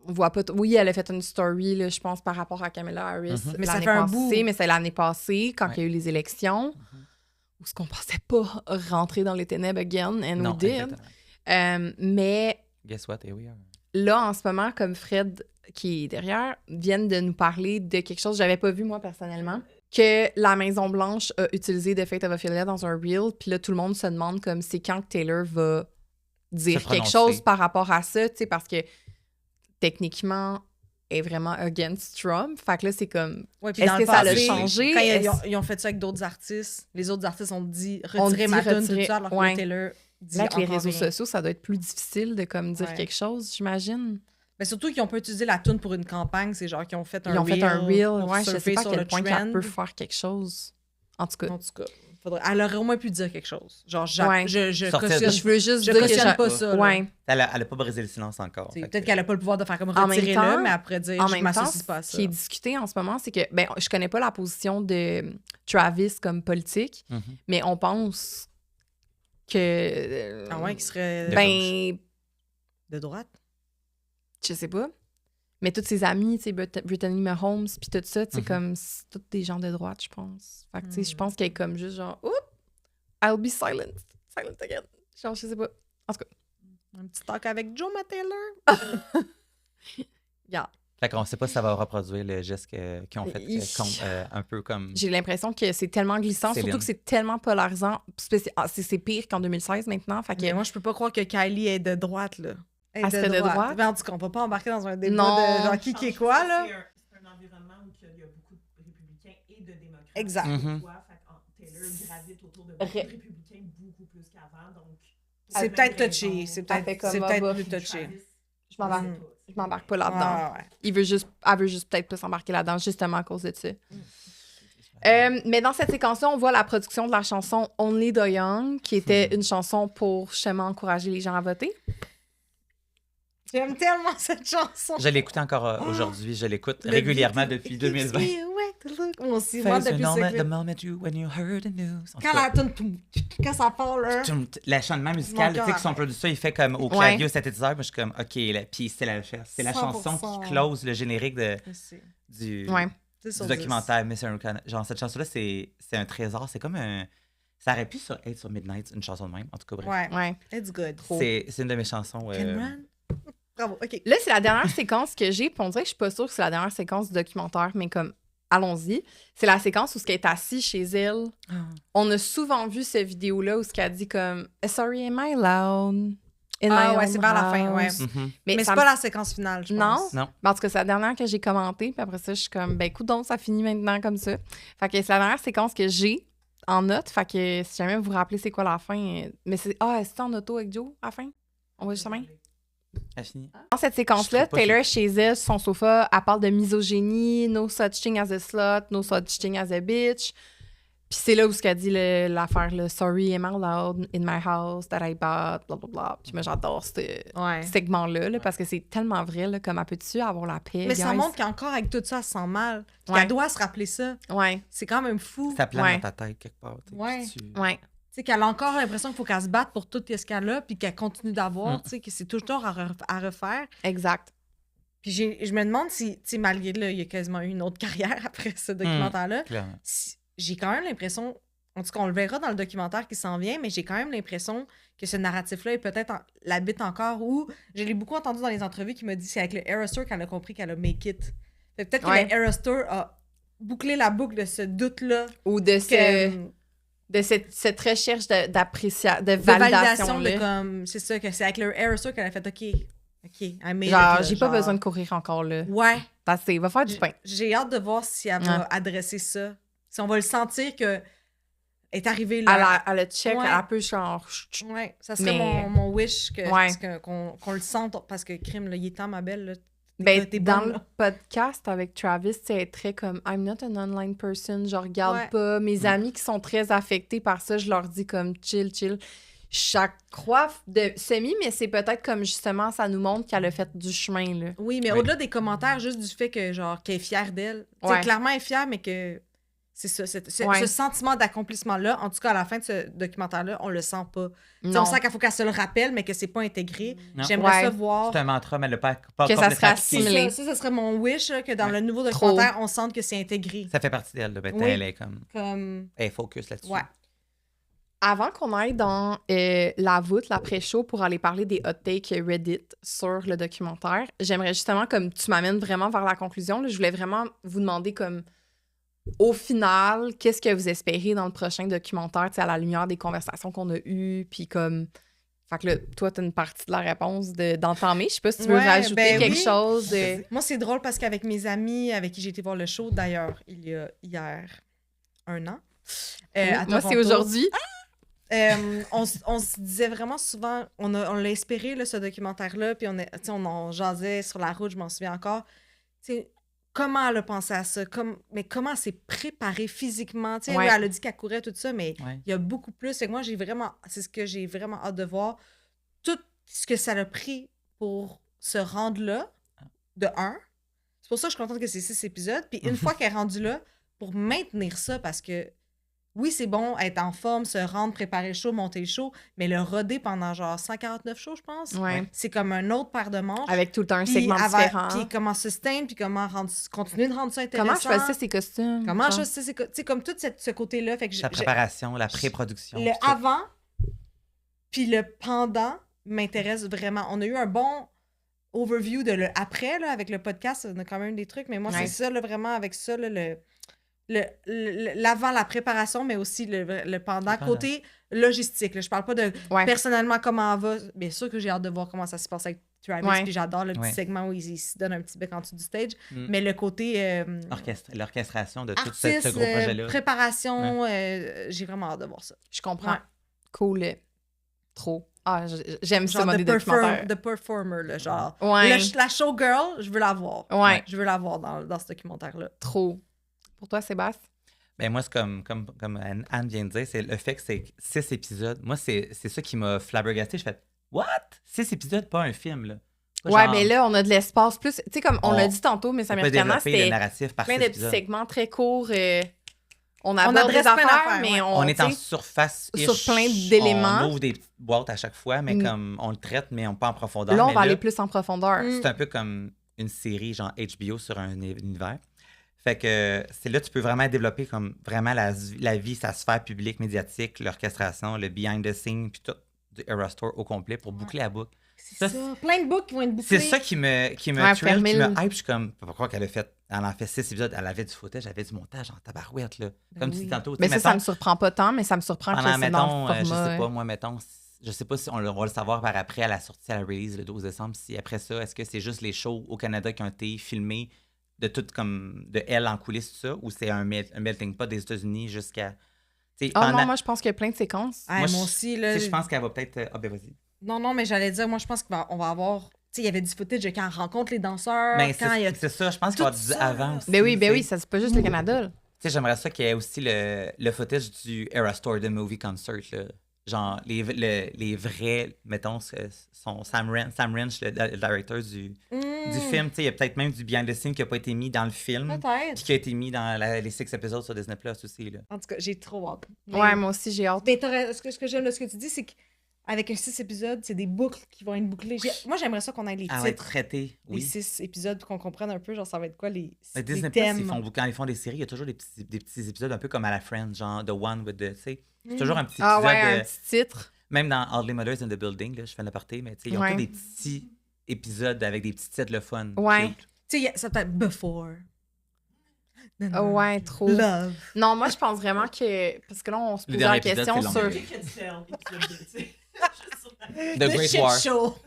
On voit pas... Oui, elle a fait une story, là, je pense, par rapport à Kamala Harris. Mais ça fait un bout. Mais c'est l'année passée, quand il y a eu les élections, où ce qu'on pensait pas rentrer dans les ténèbres again, and we did. Mais... Guess what? Here we are. Là, en ce moment, comme Fred, qui est derrière, viennent de nous parler de quelque chose que j'avais pas vu, moi, personnellement, que la Maison-Blanche a utilisé The Fate of Ophelia dans un reel, puis là, tout le monde se demande comme c'est quand que Taylor va dire quelque chose par rapport à ça, tu sais, parce que techniquement, elle est vraiment against Trump. Fait que là, c'est comme, est-ce que ça l'a changé? Quand ils ont fait ça avec d'autres artistes, les autres artistes ont dit « Retirez ma tune », tout ça, alors que Taylor dit là, avec les réseaux sociaux, ça doit être plus difficile de comme dire quelque chose, j'imagine. Mais surtout qu'ils ont pas utilisé la tune pour une campagne, c'est genre qu'ils ont fait un reel. Ils ont fait un reel, ouais, je sais pas à quel point qu'elle peut faire quelque chose. En tout cas, elle aurait au moins pu dire quelque chose. Genre, je veux juste je dire cautionne pas ça. Ouais. Elle a pas brisé le silence encore. Peut-être qu'elle a pas le pouvoir de faire comme retirer-le, mais après dire je m'associe pas à ça. Ce qui est discuté en ce moment, c'est que, ben, je connais pas la position de Travis comme politique, mais on pense que... qui serait... de droite? Je sais pas. Mais tous ses amis, tu sais, Brittany Mahomes, puis tout ça, tu sais, comme, c'est tous des gens de droite, je pense. Fait que, tu sais, je pense qu'elle est comme juste genre, oups, I'll be silent. Silent again. Genre, je sais pas. En tout cas. Un petit talk avec Joe Taylor. Yeah. Fait qu'on sait pas si ça va reproduire le geste qu'ils ont fait un peu comme... J'ai l'impression que c'est tellement glissant, surtout que c'est tellement polarisant. C'est pire qu'en 2016 maintenant. Fait que... Mais moi, je peux pas croire que Kylie est de droite, là. Elle serait de droite? Mais en tout cas, on va pas embarquer dans un débat de genre qui est quoi, là. C'est un environnement où il y a beaucoup de républicains et de démocrates. Exact. Taylor gravite autour de beaucoup de républicains beaucoup plus qu'avant, donc... C'est peut-être touché. C'est peut-être plus touché. Je m'embarque pas là-dedans. Elle veut juste peut-être pas s'embarquer là-dedans, justement à cause de ça. Mais dans cette séquence-là, on voit la production de la chanson Only the Young, qui était une chanson pour justement encourager les gens à voter. J'aime tellement cette chanson. Je l'écoute encore aujourd'hui. Je l'écoute régulièrement depuis 2020. Moi aussi, moi, depuis the moment when you heard the news. Quand ça part, là... L'achantement musical, tu sais que son producteur, il fait comme au clavier, au synthétiseur. Moi, je suis comme, OK, puis c'est la chanson qui close le générique du documentaire Miss Americana. Genre, cette chanson-là, c'est un trésor. C'est comme un... Ça aurait pu être sur Midnight, une chanson de même. En tout cas, bref. Ouais. It's good. C'est une de mes chansons. Bravo, OK. Là, c'est la dernière séquence que j'ai, puis on dirait que je suis pas sûre que c'est la dernière séquence du documentaire, mais comme, allons-y. C'est la séquence où elle est assise chez elle. On a souvent vu cette vidéo-là où ce qu'elle dit comme « Sorry, am I loud? » c'est vers la fin, ouais. Mais c'est pas la séquence finale, je pense. Non. Mais en tout cas, c'est la dernière que j'ai commentée, puis après ça, je suis comme « Ben, écoute donc, ça finit maintenant comme ça. » Fait que c'est la dernière séquence que j'ai en note, fait que si jamais vous vous rappelez c'est quoi la fin... Mais c'est en auto avec Joe, à la fin? On va juste main. Dans cette séquence-là, Taylor, chez elle, sur son sofa, elle parle de misogynie, no such thing as a slut, no such thing as a bitch. Puis c'est là où ce qu'elle dit l'affaire, là, sorry, am I loud in my house that I bought, blablabla. Puis moi, j'adore ce segment-là, là, parce que c'est tellement vrai, là, comme elle peut-tu avoir la paix. Mais ça montre qu'encore avec tout ça, elle se sent mal. Elle doit se rappeler ça. Ouais. C'est quand même fou. Ça plane dans ta tête quelque part. Ouais. Tu sais, qu'elle a encore l'impression qu'il faut qu'elle se batte pour tout ce qu'elle a, puis qu'elle continue d'avoir, tu sais, que c'est toujours à refaire. Exact. Puis je me demande si, tu sais, malgré là, il y a quasiment eu une autre carrière après ce documentaire-là, j'ai quand même l'impression, en tout cas, on le verra dans le documentaire qui s'en vient, mais j'ai quand même l'impression que ce narratif-là est peut-être l'habite encore, ou je l'ai beaucoup entendu dans les entrevues qui me dit c'est avec le Eras Tour qu'elle a compris qu'elle a make it. Peut-être que le Eras Tour a bouclé la boucle de ce doute-là. Ou de cette recherche d'appréciation, de validation de comme, c'est ça, que c'est avec le Eras Tour qu'elle a fait OK, genre, j'ai pas besoin de courir encore, là. Ouais. Il va faire du pain. J'ai hâte de voir si elle va adresser ça. Si on va le sentir que est arrivée là. Elle le check, elle peut genre... Ouais, ça serait mon wish qu'on le sente, parce que crime, là, il est temps, ma belle, là. Dans le podcast avec Travis, c'est très comme I'm not an online person, je regarde pas. Mes amis qui sont très affectés par ça, je leur dis comme chill. Je crois de semi, mais c'est peut-être comme justement ça nous montre qu'elle a fait du chemin, là. Oui, mais au-delà des commentaires, juste du fait que genre qu'elle est fière d'elle. Clairement elle est fière, mais que c'est ça, ce sentiment d'accomplissement-là, en tout cas à la fin de ce documentaire-là, on le sent pas. On sent qu'il faut qu'elle se le rappelle, mais que c'est pas intégré. J'aimerais ça voir. C'est un mantra, mais elle n'a pas que ça serait assimilé. Ça serait mon wish, là, que dans le nouveau documentaire, on sente que c'est intégré. Ça fait partie d'elle, elle est comme... Elle est focus là-dessus. Ouais. Avant qu'on aille dans la voûte, l'après-show, pour aller parler des hot takes Reddit sur le documentaire, j'aimerais justement, comme tu m'amènes vraiment vers la conclusion, là, je voulais vraiment vous demander comme au final, qu'est-ce que vous espérez dans le prochain documentaire, à la lumière des conversations qu'on a eues, puis comme... Fait que là, toi, t'as une partie de la réponse d'entamer. Je sais pas si tu veux rajouter quelque chose. Moi, c'est drôle parce qu'avec mes amis avec qui j'ai été voir le show, d'ailleurs, il y a hier 1 an. Moi, c'est aujourd'hui. On se disait vraiment souvent, on l'a espéré, là, ce documentaire-là, puis on en jasait sur la route, je m'en souviens encore. T'sais, comment elle a pensé à ça? Mais comment elle s'est préparée physiquement? Elle a dit qu'elle courait, tout ça, mais il y a beaucoup plus. Et moi, c'est ce que j'ai vraiment hâte de voir. Tout ce que ça a pris pour se rendre là, de 1. C'est pour ça que je suis contente que c'est 6 épisodes. Puis une fois qu'elle est rendue là, pour maintenir ça, parce que oui, c'est bon, être en forme, se rendre, préparer le show, monter le show, mais le roder pendant genre 149 shows, je pense, c'est comme un autre paire de manches. Avec tout le temps un segment différent. Puis comment sustain, puis comment continuer de rendre ça intéressant. Comment choisir ses costumes. Comment choisir ses costumes. Tu sais, comme tout ce côté-là. Fait que la préparation, la pré-production. Le avant, puis le pendant m'intéresse vraiment. On a eu un bon overview de le après, là, avec le podcast. On a quand même des trucs, mais moi, c'est ça, là, vraiment, avec ça, là, l'avant, la préparation, mais aussi le pendant. Côté logistique, là, je parle pas de personnellement comment on va. Bien sûr que j'ai hâte de voir comment ça se passe avec Travis, puis j'adore le petit segment où il se donne un petit bec en dessous du stage. Mais le côté... l'orchestration de tout ce gros projet-là. Préparation, j'ai vraiment hâte de voir ça. Je comprends. Cool. Trop. Ah, j'aime ça, mode documentaire. The performer, là, genre. La showgirl, je veux la voir. Je veux la voir dans ce documentaire-là. Trop. Pour toi, Sébastien? Ben moi, c'est comme Anne vient de dire, c'est le fait que c'est 6 épisodes. Moi, c'est ça qui m'a flabbergasté. Je fais « What? 6 épisodes, pas un film, là. » Ouais, mais là, on a de l'espace plus... Tu sais, comme on l'a dit tantôt, mais ça m'étonne, c'était plein de petits segments très courts. On aborde des affaires, mais on est en surface sur plein d'éléments. On ouvre des petites boîtes à chaque fois, mais comme on le traite, mais on pas en profondeur. Là, on va aller plus en profondeur. C'est un peu comme une série genre HBO sur un univers. Fait que c'est là que tu peux vraiment développer comme vraiment la vie, sa sphère publique, médiatique, l'orchestration, le behind the scenes, puis tout du Era Store au complet pour boucler la boucle. C'est ça. Plein de boucles qui vont être bouclées. C'est ça qui me thrill, qui me hype. Je suis comme, pourquoi qu'elle en fait 6 épisodes, elle avait du footage, elle avait du montage en tabarouette, là. Comme tu dis tantôt. Mais ça me surprend pas tant, mais ça me surprend que c'est dans le format. Je sais pas, moi, mettons, je sais pas si on va le savoir par après à la sortie, à la release le 12 décembre, si après ça, est-ce que c'est juste les shows au Canada qui ont été filmés de tout comme de elle en coulisses, tout ça, ou c'est un melting pot des États-Unis jusqu'à... non, moi, je pense qu'il y a plein de séquences. Moi aussi, là... Je pense qu'elle va peut-être... Ah, ben vas-y. Non, mais j'allais dire, moi, je pense qu'on va avoir... Tu sais, il y avait du footage de quand elle rencontre les danseurs, c'est ça, je pense qu'il va y avoir du avant aussi. Ben oui, ça, c'est pas juste le Canada, là. Tu sais, j'aimerais ça qu'il y ait aussi le footage du Era Store, The Movie Concert, là. Genre, les vrais, mettons, sont Sam Wrench, le directeur du film. Tu sais, il y a peut-être même du behind the scenes qui n'a pas été mis dans le film. Peut-être. Puis qui a été mis dans les 6 épisodes sur Disney Plus aussi. Là. En tout cas, j'ai trop hâte. Ouais, moi aussi, j'ai hâte. Mais ce que j'aime de ce que tu dis, c'est qu'avec un 6 épisodes, c'est des boucles qui vont être bouclées. Moi, j'aimerais ça qu'on ait les titres. Traité, oui. Les 6 épisodes, qu'on comprenne un peu, genre, ça va être quoi les Disney thèmes. Quand ils font des séries, il y a toujours des petits épisodes un peu comme à la Friends, genre The One with the... Tu sais, c'est toujours un petit épisode. Un petit titre. Même dans Oddly Mothers in the Building, là, je fais l'aparté, mais ils ont tous des petits épisodes avec des petits titres le fun. Ouais. Tu sais, ça peut être Before. Ouais, trop. Love. Non, moi, je pense vraiment que... Parce que là, on se pose la question sur... The Great War.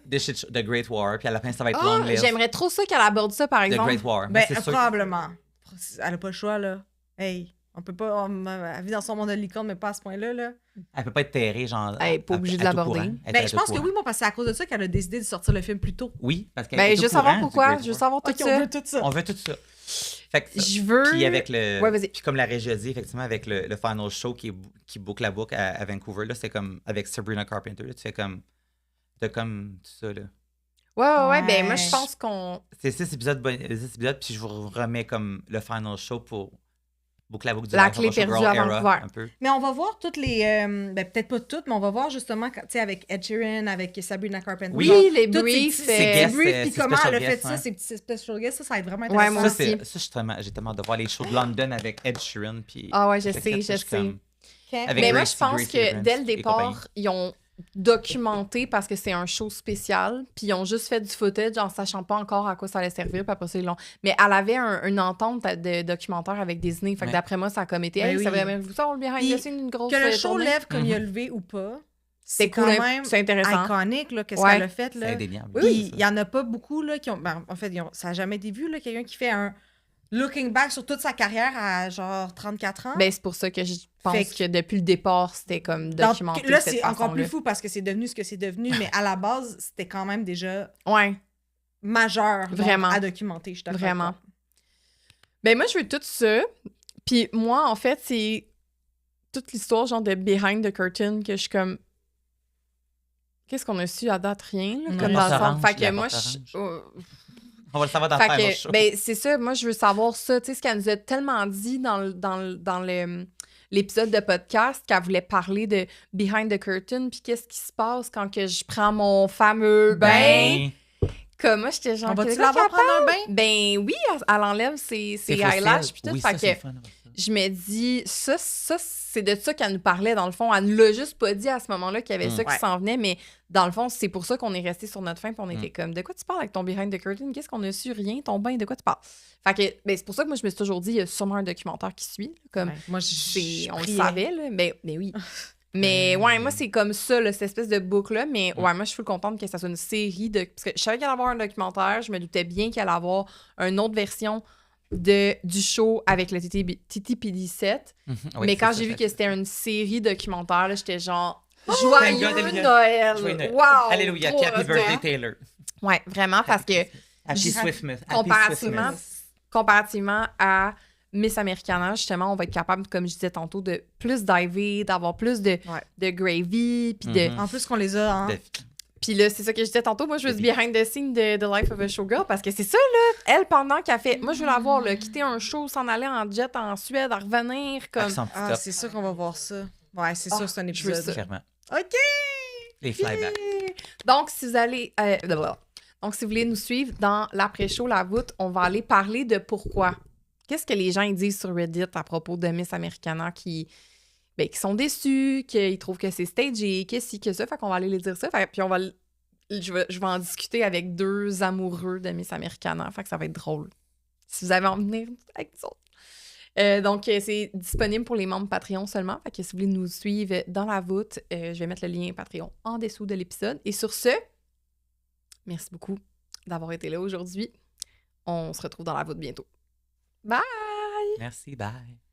The Great War. Puis à la fin, ça va être Long Live. J'aimerais trop ça qu'elle aborde ça, par exemple. The Great War. Ben, probablement. Elle n'a pas le choix, là. Hey, on peut pas... Elle vit dans son monde de licorne, mais pas à ce point-là, là. Elle peut pas être terrée, genre... Elle n'est pas obligée de l'aborder. Ben, je pense que oui, moi, parce que c'est à cause de ça qu'elle a décidé de sortir le film plus tôt. Oui, parce qu'elle Ben, je veux savoir pourquoi. Je veux savoir tout ça. On veut tout ça. On veut tout ça. Fait que, je veux... Puis avec le... Ouais, vas-y. Puis comme la régie a dit, effectivement, avec le final show qui boucle la boucle à Vancouver, là, c'est comme avec Sabrina Carpenter, là, tu fais comme... T'as comme tout ça, là. Ouais, ben moi, je pense qu'on... C'est 6 épisodes, puis je vous remets comme le final show pour boucler la boucle du La clé perdue à Vancouver. Mais on va voir toutes les... ben, peut-être pas toutes, mais on va voir justement, tu sais, avec Ed Sheeran, avec Sabrina Carpenter. Oui, les briefs. Puis comment elle a fait ça, ces petits special guests, ça va être vraiment intéressant. Ouais, moi aussi. J'ai tellement hâte de voir les shows de London avec Ed Sheeran. Puis ah ouais, je sais. Okay. Mais moi, je pense que dès le départ, ils ont documenté parce que c'est un show spécial, puis ils ont juste fait du footage en sachant pas encore à quoi ça allait servir, puis après ça, ils l'ont... Mais elle avait une entente de documentaire avec Disney, fait que d'après moi, ça a comme été... Hey, ça vraiment vous ça, le behind the scenes, une grosse... Que le show tournée. lève comme il a levé ou pas, c'est cool, quand même c'est intéressant. iconique, là, qu'est-ce qu'elle a fait, là. C'est indéniable. Puis il y en a pas beaucoup, là, qui ont... Ben, en fait, ça n'a jamais été vu, là, quelqu'un qui fait un looking back sur toute sa carrière à genre 34 ans. Ben, c'est pour ça que je pense que depuis le départ, c'était comme documenté. Donc, là, c'est encore plus fou parce que c'est devenu ce que c'est devenu, mais à la base, c'était quand même déjà majeur vraiment à documenter. Je vraiment. Ben, moi, je veux tout ça. Puis moi, en fait, c'est toute l'histoire genre de behind the curtain que je suis comme... Qu'est-ce qu'on a su à date? Rien. Là, comme dans le sens. Fait que moi, on va le savoir dans le show. Ben, c'est ça, moi, je veux savoir ça. Tu sais, ce qu'elle nous a tellement dit dans l'épisode de podcast, qu'elle voulait parler de Behind the Curtain, puis qu'est-ce qui se passe quand que je prends mon fameux bain. Comme moi, j'étais genre... On va-tu l'avoir prendre un bain? Ben oui, elle enlève ses eyelashes, puis tout. Oui, fait ça, que je me dis, ça, c'est de ça qu'elle nous parlait, dans le fond. Elle ne l'a juste pas dit à ce moment-là qu'il y avait ça qui s'en venait, mais dans le fond, c'est pour ça qu'on est resté sur notre fin, puis on était comme, de quoi tu parles avec ton behind the curtain? Qu'est-ce qu'on a su? Rien, ton bain, de quoi tu parles? Fait que, ben, c'est pour ça que moi, je me suis toujours dit, il y a sûrement un documentaire qui suit. Comme, moi, on le savait, là, mais oui. Mais ouais, moi, c'est comme ça, là, cette espèce de boucle-là. Mais ouais, moi, je suis full contente que ça soit une série de... Parce que je savais qu'il allait avoir un documentaire, je me doutais bien qu'il allait avoir une autre version du show avec le TTPD7. Mais quand j'ai vu que c'était une série documentaire, là, j'étais genre... Joyeux Noël! Wow! Alléluia! Puis Happy Birthday, Taylor! Ouais, vraiment, parce que... Comparativement à Miss Americana, justement, on va être capable, comme je disais tantôt, de plus diver, d'avoir plus de gravy, puis de... En plus qu'on les a, hein? Puis là, c'est ça que je disais tantôt. Moi, je veux du behind the scenes de The Life of a Showgirl parce que c'est ça, là. Elle, pendant qu'elle fait... Moi, je veux la voir, là, quitter un show, s'en aller en jet en Suède, à revenir, comme... Ah, c'est sûr qu'on va voir ça. Ouais, c'est sûr que c'est un épisode. Clairement. OK! Les flybacks. Donc, si vous allez... Donc, si vous voulez nous suivre dans l'après-show, la voûte, on va aller parler de pourquoi. Qu'est-ce que les gens ils disent sur Reddit à propos de Miss Americana qui sont déçus, qu'ils trouvent que c'est stagé, que ci, que ça. Fait qu'on va aller les dire ça. Puis je vais en discuter avec 2 amoureux de Miss Americana. Fait que ça va être drôle. Si vous avez envie de venir avec nous autres. Donc, c'est disponible pour les membres Patreon seulement. Fait que si vous voulez nous suivre dans la voûte, je vais mettre le lien Patreon en dessous de l'épisode. Et sur ce, merci beaucoup d'avoir été là aujourd'hui. On se retrouve dans la voûte bientôt. Bye! Merci, bye!